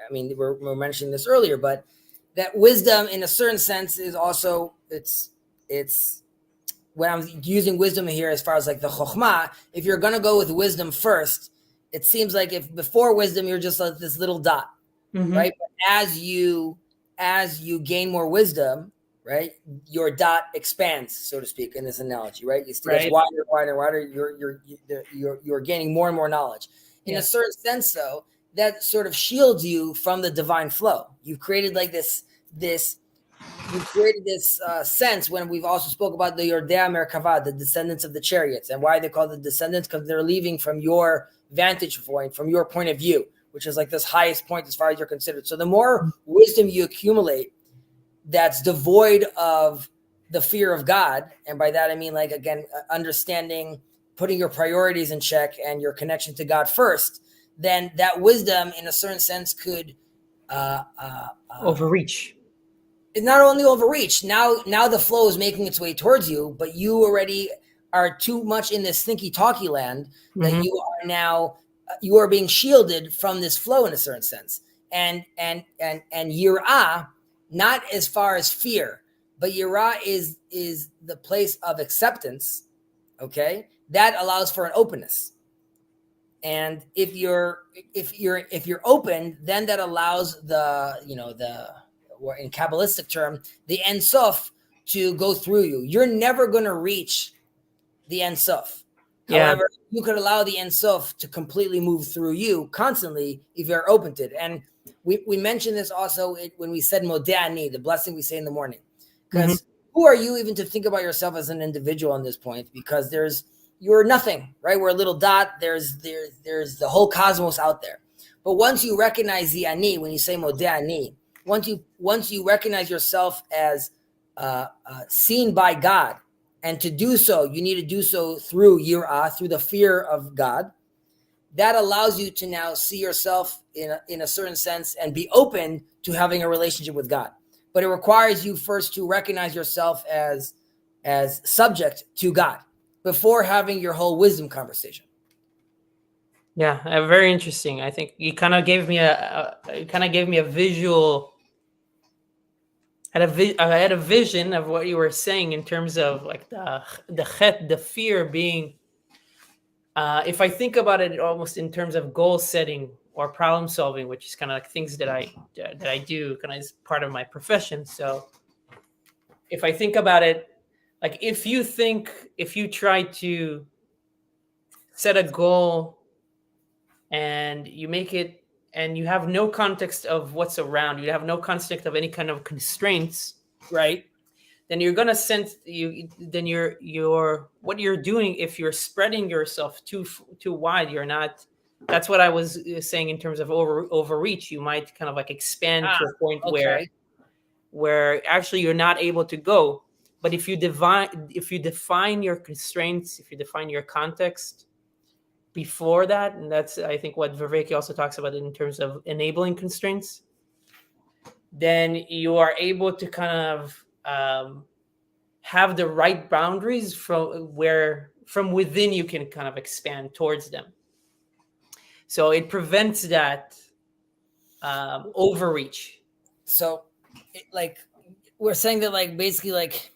I mean, we're mentioning this earlier, but that wisdom in a certain sense is also, it's when I'm using wisdom here as far as like the chokhmah, if you're going to go with wisdom first, it seems like if before wisdom, you're just like this little dot, right? But as you gain more wisdom, right, your dot expands, so to speak, in this analogy, right? It gets wider. You're gaining more and more knowledge. In a certain sense, though, that sort of shields you from the divine flow. You've created like this sense when we've also spoke about the Yordei Merkava, the descendants of the chariots, and why they call the descendants, because they're leaving from your vantage point, from your point of view, which is like this highest point as far as you're considered. So the more wisdom you accumulate that's devoid of the fear of God, and by that I mean, like, again, understanding, putting your priorities in check and your connection to God first, then that wisdom in a certain sense could overreach. It's not only overreach. Now the flow is making its way towards you, but you already are too much in this thinky talky land that you are being shielded from this flow in a certain sense. And yirah, not as far as fear, but yirah is the place of acceptance. Okay, that allows for an openness. And if you're open, then that allows or in Kabbalistic term, the Ein Sof to go through you. You're never going to reach the Ein Sof. However, you could allow the Ein Sof to completely move through you constantly if you're open to it. And we mentioned this also when we said Modeh Ani, the blessing we say in the morning. Because who are you even to think about yourself as an individual on this point? Because you're nothing, right? We're a little dot. There's the whole cosmos out there. But once you recognize the Ani, when you say Modeh Ani, once you recognize yourself as seen by God, and to do so, you need to do so through yirah, through the fear of God. That allows you to now see yourself in a certain sense and be open to having a relationship with God. But it requires you first to recognize yourself as subject to God before having your whole wisdom conversation. Yeah, very interesting. I think you kind of gave me a visual. I had a vision of what you were saying in terms of like the fear being. If I think about it almost in terms of goal setting or problem solving, which is kind of like things that I do kind of as part of my profession. So if I think about it, like if you try to set a goal and you make it, and you have no context of what's around, you have no context of any kind of constraints, right? Then you're gonna sense what you're doing. If you're spreading yourself too wide, you're not. That's what I was saying in terms of overreach. You might kind of like expand to a point where actually you're not able to go. But if you define your constraints, if you define your context before that, and that's I think what Viveki also talks about in terms of enabling constraints, then you are able to kind of have the right boundaries from within you can kind of expand towards them. So it prevents that overreach. So, like we're saying that, like basically, like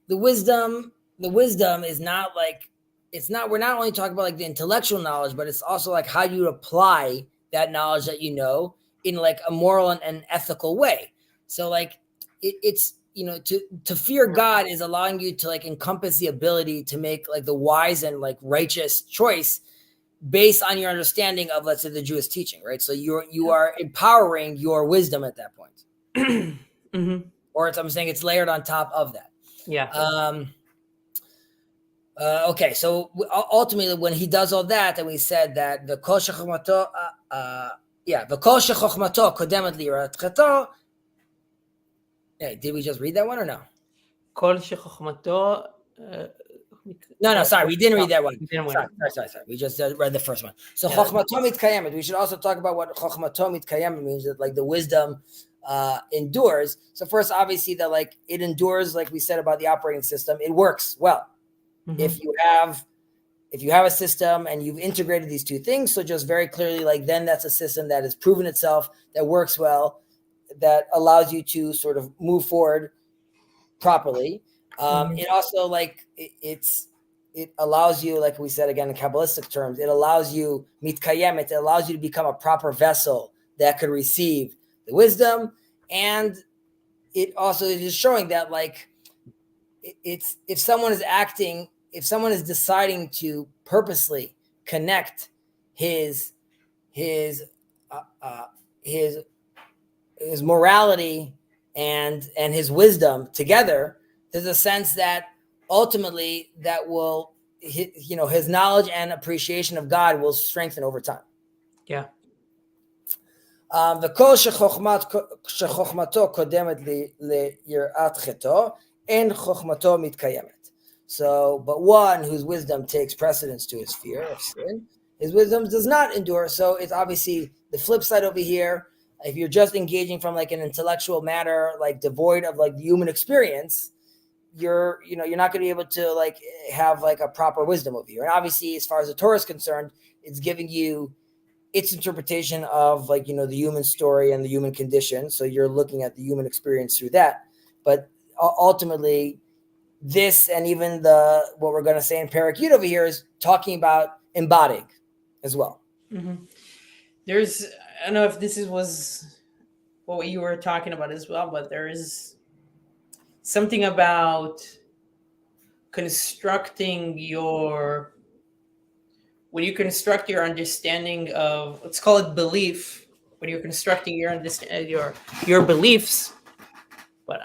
the wisdom is not like, it's not, we're not only talking about like the intellectual knowledge, but it's also like how you apply that knowledge that you know in like a moral and ethical way. So like it's to fear God is allowing you to like encompass the ability to make like the wise and like righteous choice based on your understanding of, let's say, the Jewish teaching, right? So you are empowering your wisdom at that point. Mm-hmm. Or I'm saying it's layered on top of that. Yeah. Okay, so ultimately, when he does all that, then we said that the kol shechochmato, the kol shechochmato kodemet liratcheto. Hey, did we just read that one or no? Kol shechochmato. No, sorry, we didn't read that one. We didn't Sorry. We just read the first one. So Yeah. chochmato mitkayemet. We should also talk about what chochmato mitkayemet means. That like the wisdom endures. So first, obviously, that like it endures, like we said about the operating system, it works well. Mm-hmm. If you have a system and you've integrated these two things, so just very clearly, like then that's a system that has proven itself, that works well, that allows you to sort of move forward properly. It also like it allows you, like we said again in Kabbalistic terms, it allows you mitkayemet, it allows you to become a proper vessel that could receive the wisdom, and it also is showing that like it's if someone is deciding to purposely connect his his morality and his wisdom together, there's a sense that ultimately that will, his knowledge and appreciation of God will strengthen over time. Yeah. וכל שחוכמתו קודמת ליראת חטאו, אין חוכמתו מתקיימת. So, but one whose wisdom takes precedence to his fear of sin, his wisdom does not endure. So it's obviously the flip side over here. If you're just engaging from like an intellectual matter, like devoid of like the human experience, you're not going to be able to like have like a proper wisdom over here. And obviously, as far as the Torah is concerned, it's giving you its interpretation of like, the human story and the human condition. So you're looking at the human experience through that. But ultimately, this and even what we're going to say in Pirkei over here is talking about embodying as well. Mm-hmm. There's, I don't know if this was what you were talking about as well, but there is something about when you construct your understanding of, let's call it belief, when you're constructing your beliefs, but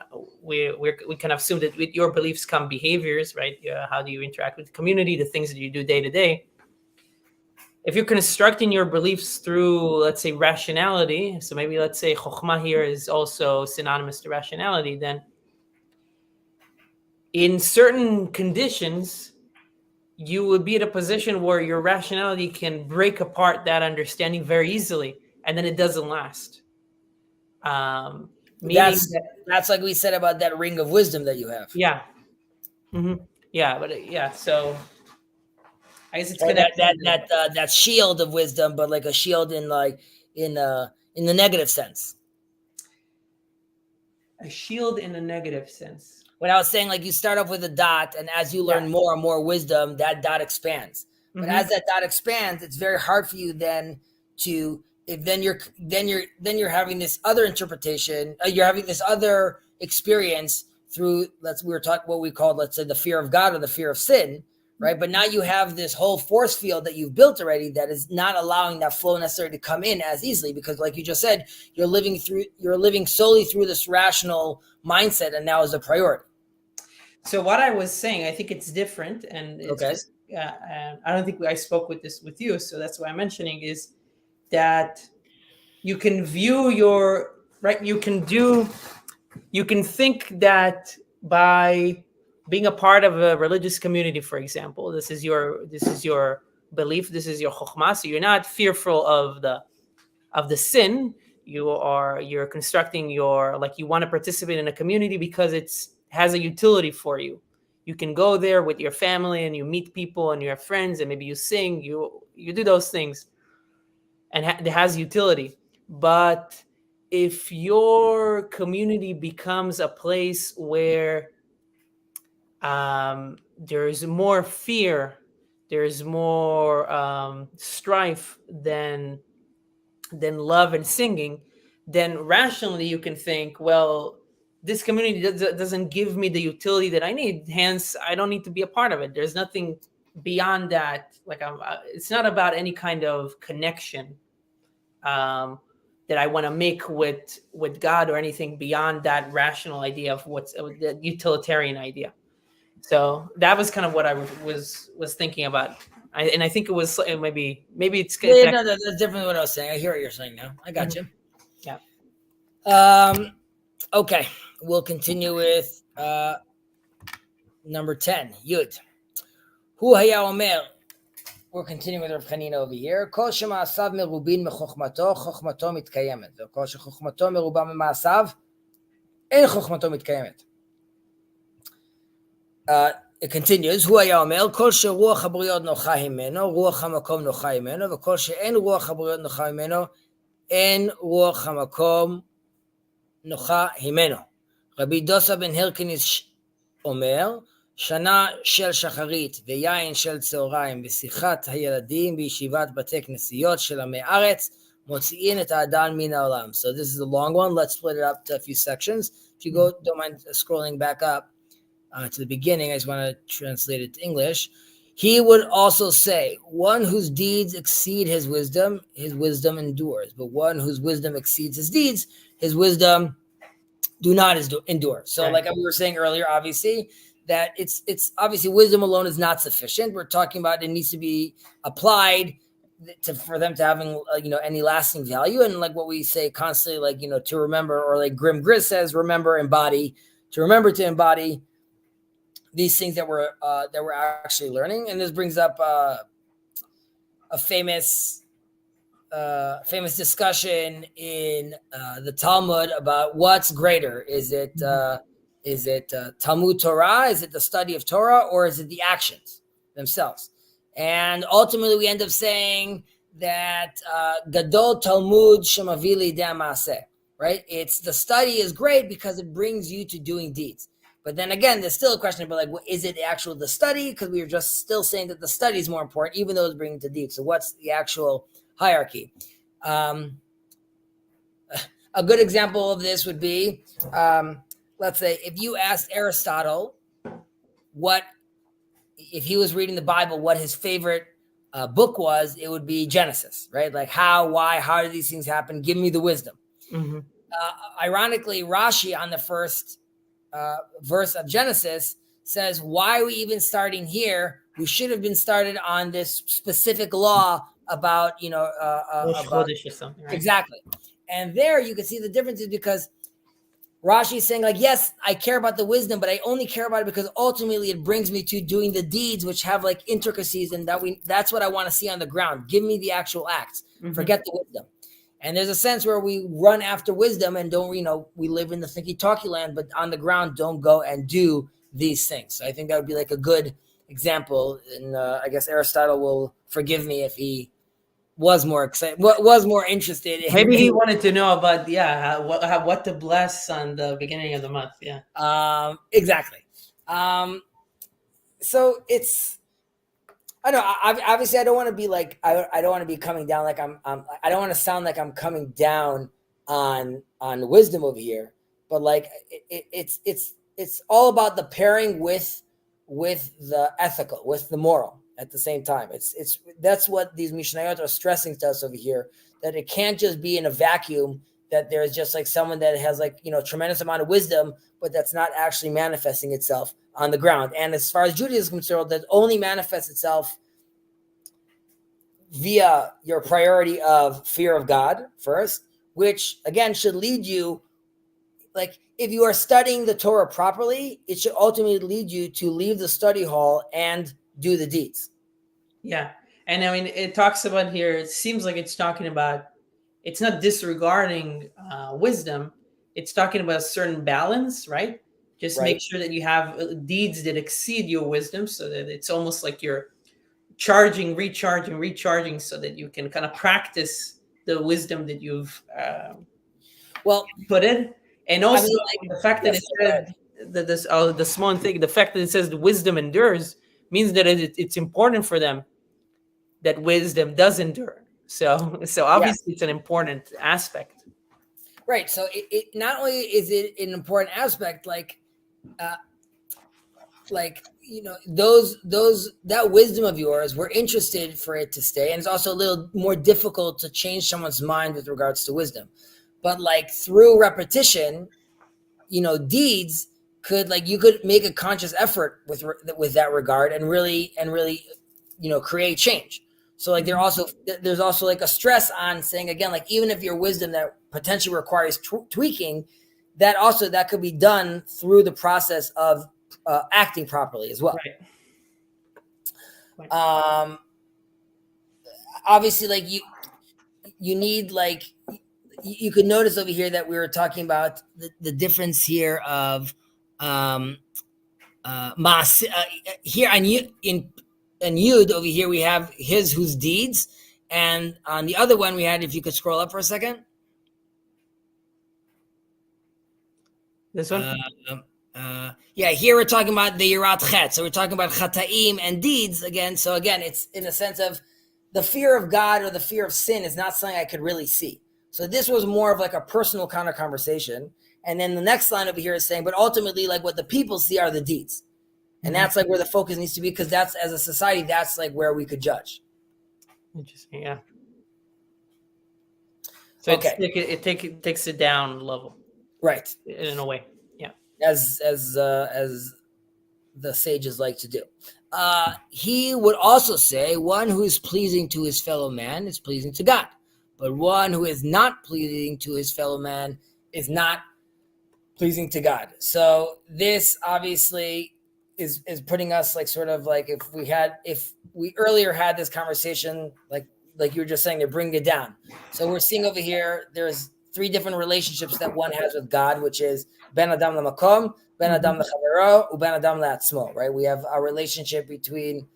we can assume that with your beliefs come behaviors, right? How do you interact with the community, the things that you do day to day. If you're constructing your beliefs through, let's say, rationality, so maybe let's say chokhmah here is also synonymous to rationality, then in certain conditions, you would be in a position where your rationality can break apart that understanding very easily, and then it doesn't last. That's like we said about that ring of wisdom that you have. Yeah. Mm-hmm. Yeah, but so I guess it's that shield of wisdom, but like a shield in the negative sense. A shield in a negative sense. When I was saying, like, you start off with a dot, and as you learn more and more wisdom, that dot expands. But as that dot expands, it's very hard for you then to, if then you're having this other interpretation, you're having this other experience through, we were talking what we called, let's say, the fear of God or the fear of sin, right? But now you have this whole force field that you've built already that is not allowing that flow necessarily to come in as easily, because like you just said, you're living solely through this rational mindset, and now is a priority. So what I was saying, I think it's different, and it's just, I don't think I spoke with you, so that's why I'm mentioning is that you can view you can think that by being a part of a religious community, for example, this is your belief, this is your chokhmah, so you're not fearful of the sin. You're constructing you want to participate in a community because it's has a utility for you. You can go there with your family and you meet people and you have friends and maybe you sing, you do those things, and it has utility. But if your community becomes a place where there's more fear, there's more strife than love and singing, then rationally you can think, well, this community doesn't give me the utility that I need, hence I don't need to be a part of it. There's nothing beyond that. Like it's not about any kind of connection that I want to make with God or anything beyond that rational idea of what's the utilitarian idea. So that was kind of what I was thinking about. And I think it was maybe it's Yeah, no, that's different than what I was saying. I hear what you're saying now. I got you. Yeah. Okay, we'll continue with number 10, Yud. Hu haya omer. We're continuing with Rav Chanina over here. Kol shema'asav merubin mechochmato, chochmato mitkayemet. Kol shechochmato meruba mema'asav, en chochmato mitkayemet. It continues, הוא היה אומר, כל שרוח הבריות נוחה ממנו, רוח המקום נוחה ממנו, וכל שאין רוח הבריות נוחה ממנו, אין רוח המקום נוחה ממנו. רבי דוסה בן הרקניס אומר, שנה של שחרית ויין של צהריים ושיחת הילדים בישיבת בתי כנסיות של עמי ארץ, מוציאים את האדם מן העולם. So this is a long one. Let's split it up to a few sections. If you don't mind scrolling back up to the beginning, I just want to translate it to English. He would also say, one whose deeds exceed his wisdom endures. But one whose wisdom exceeds his deeds, his wisdom do not endure. So like we were saying earlier, obviously, that it's obviously wisdom alone is not sufficient. We're talking about it needs to be applied for them to having any lasting value. And like what we say constantly, like, to remember, or like Grim Gris says, remember, embody, to embody these things that we're actually learning. And this brings up a famous discussion in the Talmud about what's greater. Is it Talmud Torah? Is it the study of Torah, or is it the actions themselves? And ultimately, we end up saying that Gadol Talmud Shemavili Damase, right? It's the study is great because it brings you to doing deeds. But then again, there's still a question about is it actual the study? Because we were just still saying that the study is more important, even though it's bringing to deeds. So what's the actual hierarchy? A good example of this would be, let's say, if you asked Aristotle if he was reading the Bible, what his favorite book was, it would be Genesis, right? Like how do these things happen? Give me the wisdom. Mm-hmm. Ironically, Rashi on the first verse of Genesis says, why are we even starting here? We should have been started on this specific law about, about, or something, right? Exactly. And there you can see the differences, because Rashi is saying yes, I care about the wisdom, but I only care about it because ultimately it brings me to doing the deeds, which have intricacies, and that's what I want to see on the ground. Give me the actual acts. Mm-hmm. Forget the wisdom. And there's a sense where we run after wisdom and don't, we live in the thinky-talky land, but on the ground, don't go and do these things. So I think that would be a good example. And I guess Aristotle will forgive me if he was more excited, was more interested. Maybe he wanted to know about, what to bless on the beginning of the month. Yeah. Exactly. So it's, I don't know. Obviously, I don't want to be I don't want to be coming down I don't want to sound like I'm coming down on wisdom over here. But it's all about the pairing with the ethical, with the moral at the same time. That's what these Mishnayot are stressing to us over here, that it can't just be in a vacuum, that there's just someone that has tremendous amount of wisdom, but that's not actually manifesting itself on the ground. And as far as Judaism is concerned, that only manifests itself via your priority of fear of God first, which again should lead you, if you are studying the Torah properly, it should ultimately lead you to leave the study hall and do the deeds. Yeah. And I mean, it talks about here, it seems like it's talking about, it's not disregarding wisdom. It's talking about a certain balance, right? Just make sure that you have deeds that exceed your wisdom, so that it's almost like you're recharging, so that you can kind of practice the wisdom that you've put in. And also the fact that it said the small thing, the fact that it says the wisdom endures means that it's important for them that wisdom does endure. So obviously it's an important aspect. Right. So it not only is it an important aspect, like those that wisdom of yours, we're interested for it to stay, and it's also a little more difficult to change someone's mind with regards to wisdom. But like through repetition, deeds could, like, you could make a conscious effort with that regard and really create change. So like there's also like a stress on saying, again, like, even if your wisdom that potentially requires tweaking, that could be done through the process of acting properly as well. Right. Obviously, like you need, like, you could notice over here that we were talking about the difference here of here on Yud over here we have his whose deeds, and on the other one we had, if you could scroll up for a second. This one? Here we're talking about the Yirat Chet. So we're talking about Chataim and deeds again. So again, it's in the sense of the fear of God or the fear of sin is not something I could really see. So this was more of like a personal kind of conversation. And then the next line over here is saying, but ultimately, like, what the people see are the deeds. And that's like where the focus needs to be, because that's, as a society, that's like where we could judge. Interesting, yeah. So okay. It takes it down a level. Right. In a way. Yeah. As the sages like to do. He would also say, one who is pleasing to his fellow man is pleasing to God. But one who is not pleasing to his fellow man is not pleasing to God. So this obviously is putting us, like, sort of like, if we earlier had this conversation, like you were just saying, they're bringing it down. So we're seeing over here, there's 3 different relationships that one has with God, which is Ben Adam LaMakom, Ben Adam LaChavero, Ben Adam LaAtzmo, right? We have our relationship between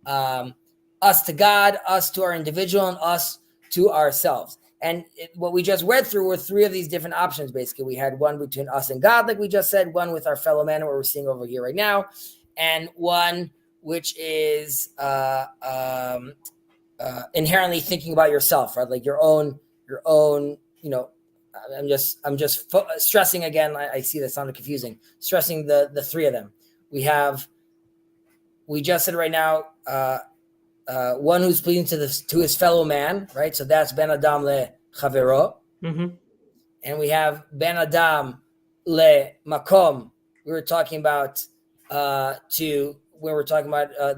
us to God, us to our individual, and us to ourselves. And what we just read through were 3 of these different options, basically. We had one between us and God, like we just said, one with our fellow man, what we're seeing over here right now, and one which is inherently thinking about yourself, right? Like your own, I'm just stressing again. I see that sounded confusing. Stressing the 3 of them. We just said right now, one who's pleasing to his fellow man, right? So that's Ben Adam le Chavero. And we have Ben Adam le Makom. We were talking about the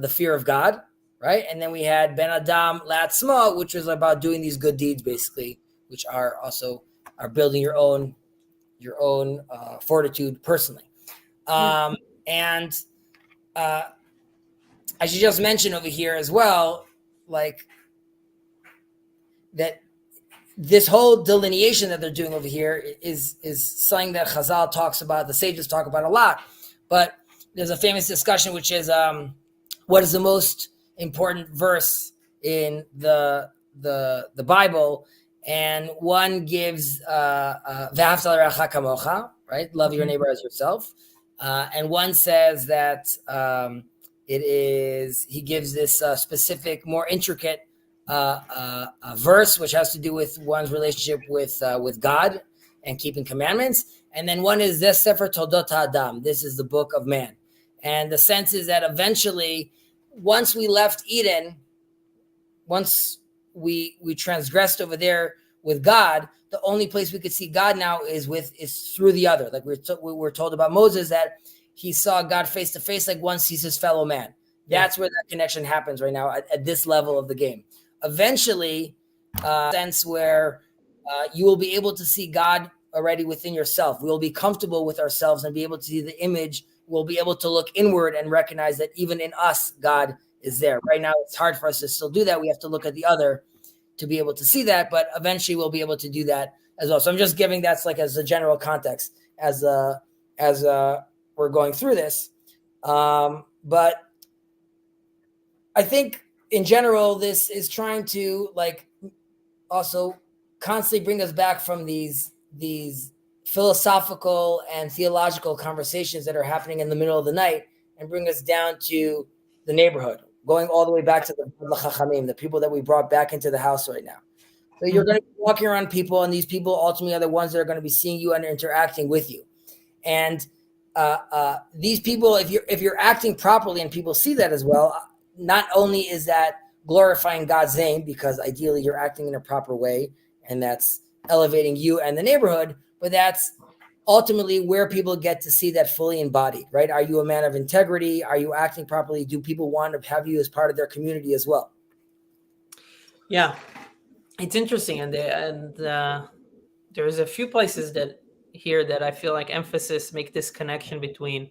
fear of God, right? And then we had Ben Adam Latzma, which was about doing these good deeds, basically, which are building your own fortitude personally. And I should just mention over here as well, like, that this whole delineation that they're doing over here is something that Chazal talks about, the sages talk about a lot. But there's a famous discussion, which is what is the most important verse in the Bible, and one gives V'ahavta l'reacha kamocha, right? Love your neighbor as yourself, and one says that he gives this specific, more intricate verse, which has to do with one's relationship with God and keeping commandments. And then one is this Sefer Toldot Adam. This is the book of man. And the sense is that eventually, once we left Eden, once we transgressed over there with God, the only place we could see God now is through the other. Like we were told about Moses, that he saw God face to face, like one sees his fellow man. That's where that connection happens right now at this level of the game. Eventually, sense where you will be able to see God already within yourself. We will be comfortable with ourselves and be able to see the image. We'll be able to look inward and recognize that even in us, God is there. Right now, it's hard for us to still do that. We have to look at the other to be able to see that, but eventually we'll be able to do that as well. So I'm just giving that's like as a general context as we're going through this. But I think in general, this is trying to, like, also constantly bring us back from these philosophical and theological conversations that are happening in the middle of the night and bring us down to the neighborhood, going all the way back to the Chachamim, the people that we brought back into the house right now. So you're going to be walking around people, and these people ultimately are the ones that are going to be seeing you and interacting with you. And these people, if you're acting properly and people see that as well, not only is that glorifying God's name, because ideally you're acting in a proper way, and that's elevating you and the neighborhood, but that's ultimately where people get to see that fully embodied, right? Are you a man of integrity? Are you acting properly? Do people want to have you as part of their community as well? Yeah, it's interesting, and there's a few places that I feel like make this connection between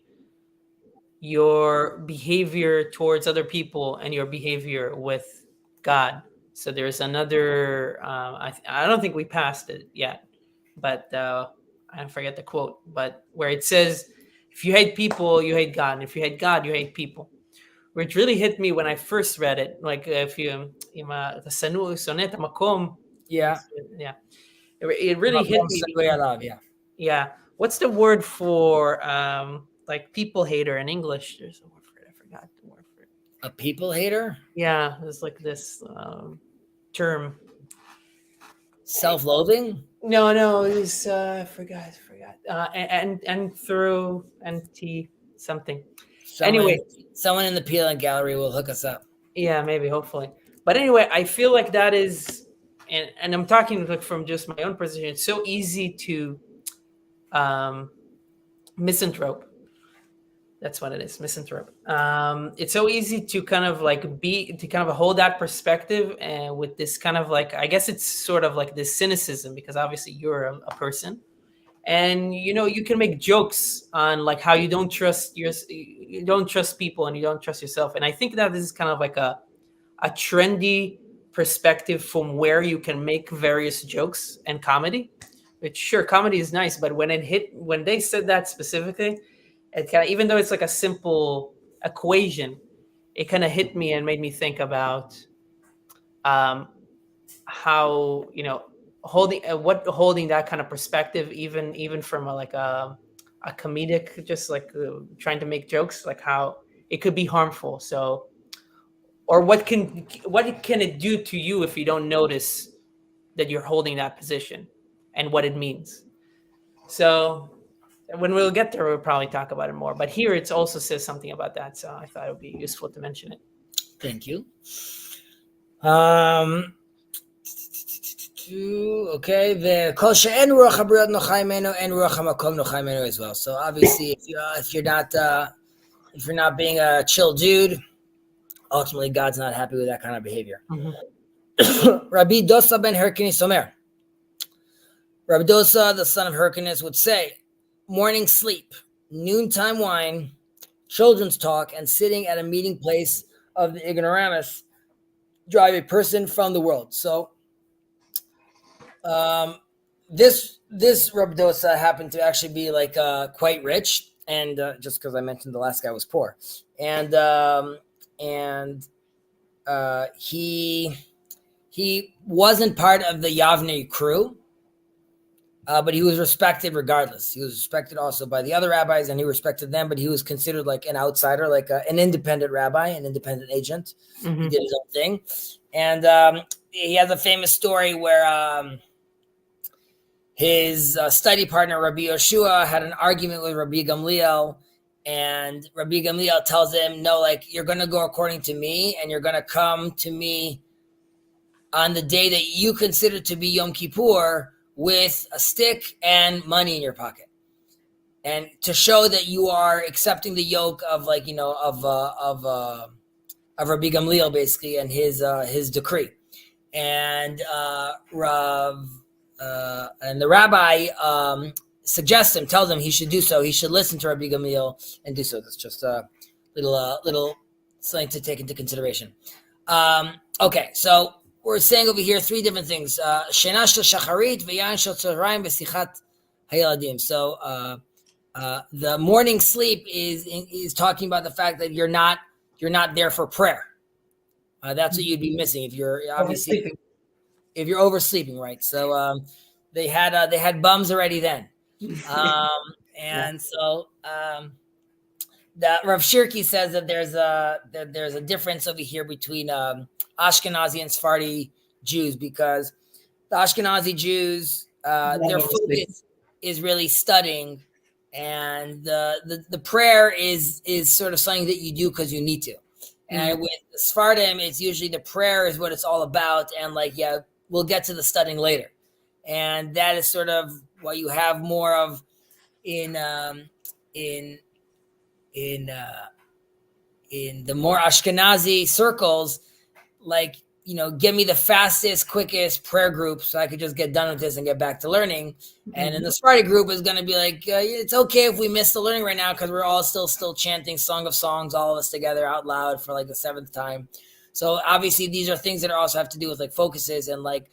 your behavior towards other people and your behavior with God. So there's another. I don't think we passed it yet, but I forget the quote. But where it says, "If you hate people, you hate God, and if you hate God, you hate people." Which really hit me when I first read it. Like if you, sonnet makom. Yeah. Yeah. It really hit me. Yeah. Yeah. What's the word for like people hater in English? There's a word for it. I forgot the word for it. A people hater? Yeah, it's like this term. Self-loathing? No, it was I forgot. And through NT something. Anyway, someone in the PLN gallery will hook us up. Yeah, maybe, hopefully. But anyway, I feel like that is, and I'm talking like from just my own position. It's so easy to misanthrope. That's what it is, misanthrope. It's so easy to kind of like hold that perspective, and with this kind of like, I guess it's sort of like this cynicism, because obviously you're a person, and you can make jokes on like how you don't trust people and you don't trust yourself. And I think that this is kind of like a trendy perspective from where you can make various jokes and comedy. Which, sure, comedy is nice, but when they said that specifically, it kind of, even though it's like a simple equation, it kind of hit me and made me think about how holding that kind of perspective, even from a comedic, just like trying to make jokes, like how it could be harmful. So, or what can it do to you if you don't notice that you're holding that position and what it means? So when we'll get there, we'll probably talk about it more. But here it also says something about that, so I thought it would be useful to mention it. Thank you. Okay, the kol she'en ruach habriot nochai menu, en ruach hamakom nochai menu as well. So obviously, if you're not being a chill dude, ultimately God's not happy with that kind of behavior. Mm-hmm. Rabbi Dosa ben Hyrcanus Omer. Rabbi Dosa, the son of Hyrcanus, would say, morning sleep, noontime wine, children's talk, and sitting at a meeting place of the ignoramus drive a person from the world. So this Rabbi Dosa happened to actually be like quite rich, and just because I mentioned the last guy was poor, and he wasn't part of the Yavne crew. But he was respected regardless. He was respected also by the other rabbis, and he respected them, but he was considered like an outsider, like an independent rabbi, an independent agent. Mm-hmm. He did his own thing. And he has a famous story where his study partner, Rabbi Yoshua, had an argument with Rabbi Gamliel, and Rabbi Gamliel tells him, no, like, you're going to go according to me, and you're going to come to me on the day that you consider to be Yom Kippur, with a stick and money in your pocket, and to show that you are accepting the yoke of Rabbi Gamliel, basically, and his decree. And the rabbi tells him he should do so. He should listen to Rabbi Gamliel and do so. That's just a little something to take into consideration. Okay, so we're saying over here three different things. Shena shel shacharit v'yain shel tzorayim v'sichat hayaladim. So the morning sleep is talking about the fact that you're not there for prayer. That's what you'd be missing if you're oversleeping, right? So they had bums already then. And so the Rav Shirky says that there's a difference over here between Ashkenazi and Sephardi Jews, because the Ashkenazi Jews, their focus is really studying, and the prayer is sort of something that you do because you need to. And with Sephardim, it's usually the prayer is what it's all about, and like, yeah, we'll get to the studying later. And that is sort of what you have more of in the more Ashkenazi circles, like, give me the fastest, quickest prayer group so I could just get done with this and get back to learning. And in the Sephardi group is going to be like, it's okay if we miss the learning right now because we're all still chanting Song of Songs, all of us together out loud for like the 7th time. So obviously these are things that also have to do with like focuses, and like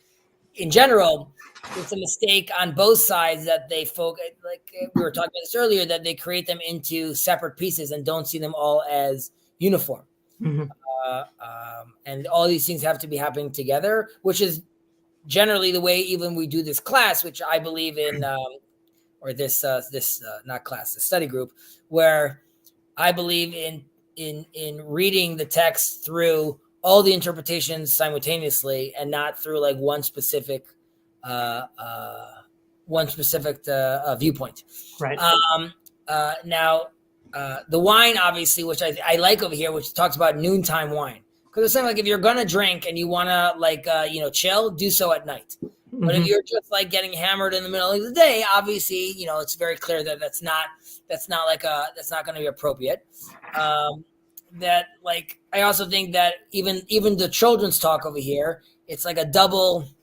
in general, it's a mistake on both sides that they focus, like we were talking about this earlier, that they create them into separate pieces and don't see them all as uniform. And all these things have to be happening together, which is generally the way even we do this class, which I believe in, or this not class, the study group, where I believe in reading the text through all the interpretations simultaneously and not through like one specific viewpoint. Right. Now, the wine, obviously, which I like over here, which talks about noontime wine, because it's saying like if you're gonna drink and you wanna like chill, do so at night. But if you're just like getting hammered in the middle of the day, obviously, it's very clear that that's not going to be appropriate. That like I also think that even the children's talk over here, it's like a double-edged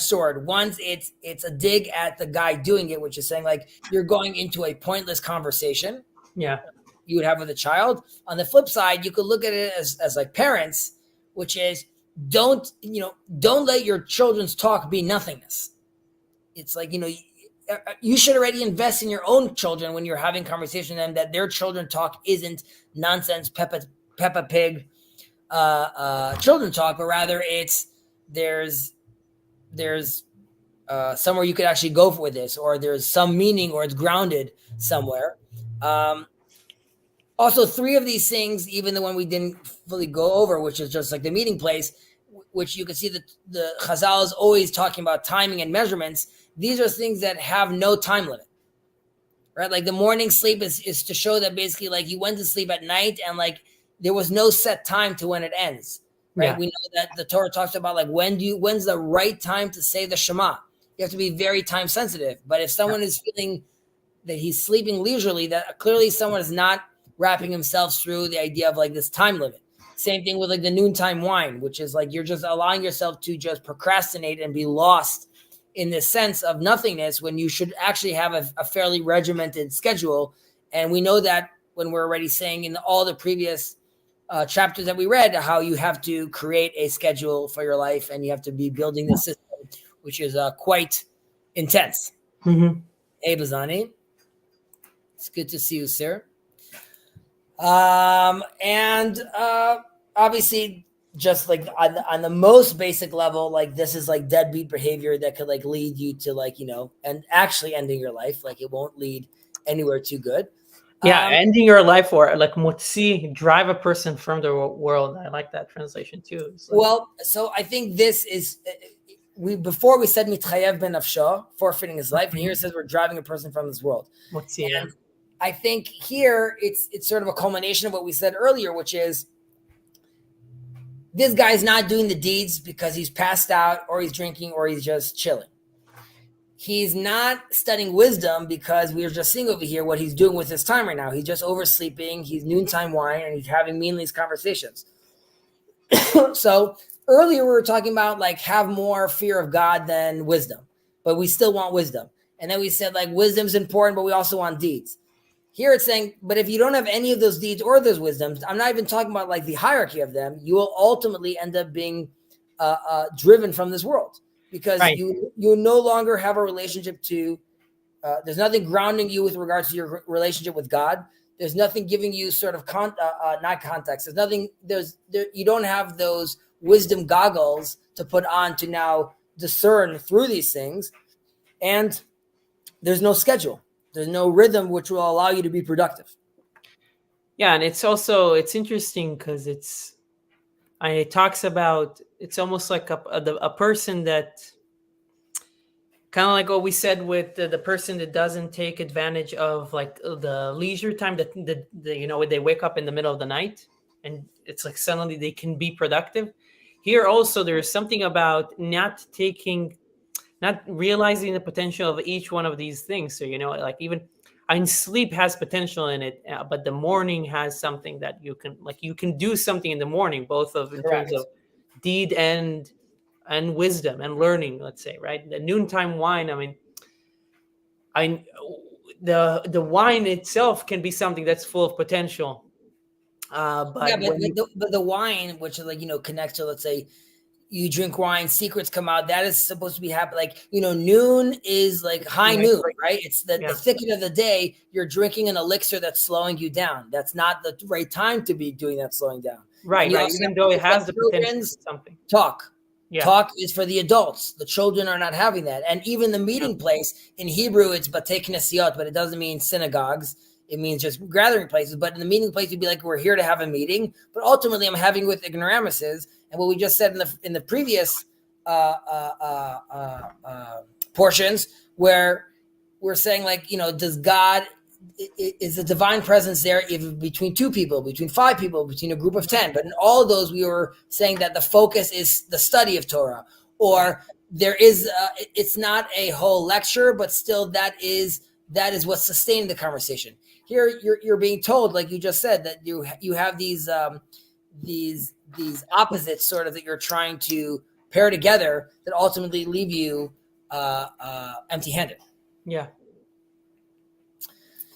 sword. Once it's a dig at the guy doing it, which is saying like you're going into a pointless conversation. Yeah. You would have with a child. On the flip side, you could look at it as like parents, which is don't let your children's talk be nothingness. It's like, you should already invest in your own children when you're having conversation with them, that their children talk isn't nonsense Peppa Pig children talk, but rather it's there's somewhere you could actually go with this, or there's some meaning, or it's grounded somewhere. Also, 3 of these things, even the one we didn't fully go over, which is just like the meeting place, which you can see that the Chazal is always talking about timing and measurements. These are things that have no time limit, right? Like the morning sleep is to show that basically like you went to sleep at night and like there was no set time to when it ends, right? Yeah. We know that the Torah talks about like when's the right time to say the Shema. You have to be very time sensitive. But if someone is feeling that he's sleeping leisurely, that clearly someone is not wrapping himself through the idea of like this time limit. Same thing with like the noontime wine, which is like you're just allowing yourself to just procrastinate and be lost in this sense of nothingness when you should actually have a fairly regimented schedule. And we know that when we're already saying in all the previous chapters that we read, how you have to create a schedule for your life and you have to be building the system, which is quite intense. Hey, Bazani. It's good to see you, sir. And obviously, just like on the most basic level, like this is like deadbeat behavior that could like lead you to like, and actually ending your life. Like it won't lead anywhere too good. Yeah, ending your life, or like motzi, drive a person from the world. I like that translation too. Like, well, so I think this is before we said mitchayev ben nafsho, forfeiting his life, and here it says we're driving a person from this world. Motzi, yeah. I think here it's sort of a culmination of what we said earlier, which is this guy's not doing the deeds because he's passed out or he's drinking or he's just chilling. He's not studying wisdom because we were just seeing over here what he's doing with his time right now. He's just oversleeping. He's noontime wine and he's having meaningless conversations. So earlier we were talking about like have more fear of God than wisdom, but we still want wisdom. And then we said like wisdom's important, but we also want deeds. Here it's saying, but if you don't have any of those deeds or those wisdoms, I'm not even talking about like the hierarchy of them, you will ultimately end up being driven from this world because right. you no longer have a relationship to, there's nothing grounding you with regards to your relationship with God. There's nothing giving you sort of, not context. There's nothing, you don't have those wisdom goggles to put on to now discern through these things. And there's no schedule. There's no rhythm which will allow you to be productive. Yeah, and it's interesting because it talks about, it's almost like a person that, kind of like what we said with the person that doesn't take advantage of like the leisure time, that when they wake up in the middle of the night and it's like suddenly they can be productive. Here also there's something about not realizing the potential of each one of these things. So like, even sleep has potential in it, but the morning has something that you can do something in the morning, both of in terms Correct. of deed and wisdom and learning, let's say, right? The noontime wine, the wine itself can be something that's full of potential, Yeah, but but, when but, the, but the wine, which is like, connects to, let's say, you drink wine, secrets come out. That is supposed to be happening. Like, noon is like high noon, right? It's the yeah, thicket of the day. You're drinking an elixir that's slowing you down. That's not the right time to be doing that slowing down. And right, you also even have though to it look at has the potential children's for something. talk. Yeah, Talk is for the adults. The children are not having that. And even the meeting place in Hebrew, it's batei knesiot, but it doesn't mean synagogues. It means just gathering places. But in the meeting place, you'd be like, we're here to have a meeting. But ultimately, I'm having with ignoramuses. And what we just said in the previous portions, where we're saying, like, does God, is the divine presence there if between two people, between five people, between a group of 10? But in all of those, we were saying that the focus is the study of Torah, or there is it's not a whole lecture, but still that is what's sustaining the conversation. Here you're being told, like you just said, that you have these opposites sort of that you're trying to pair together that ultimately leave you empty-handed. Yeah,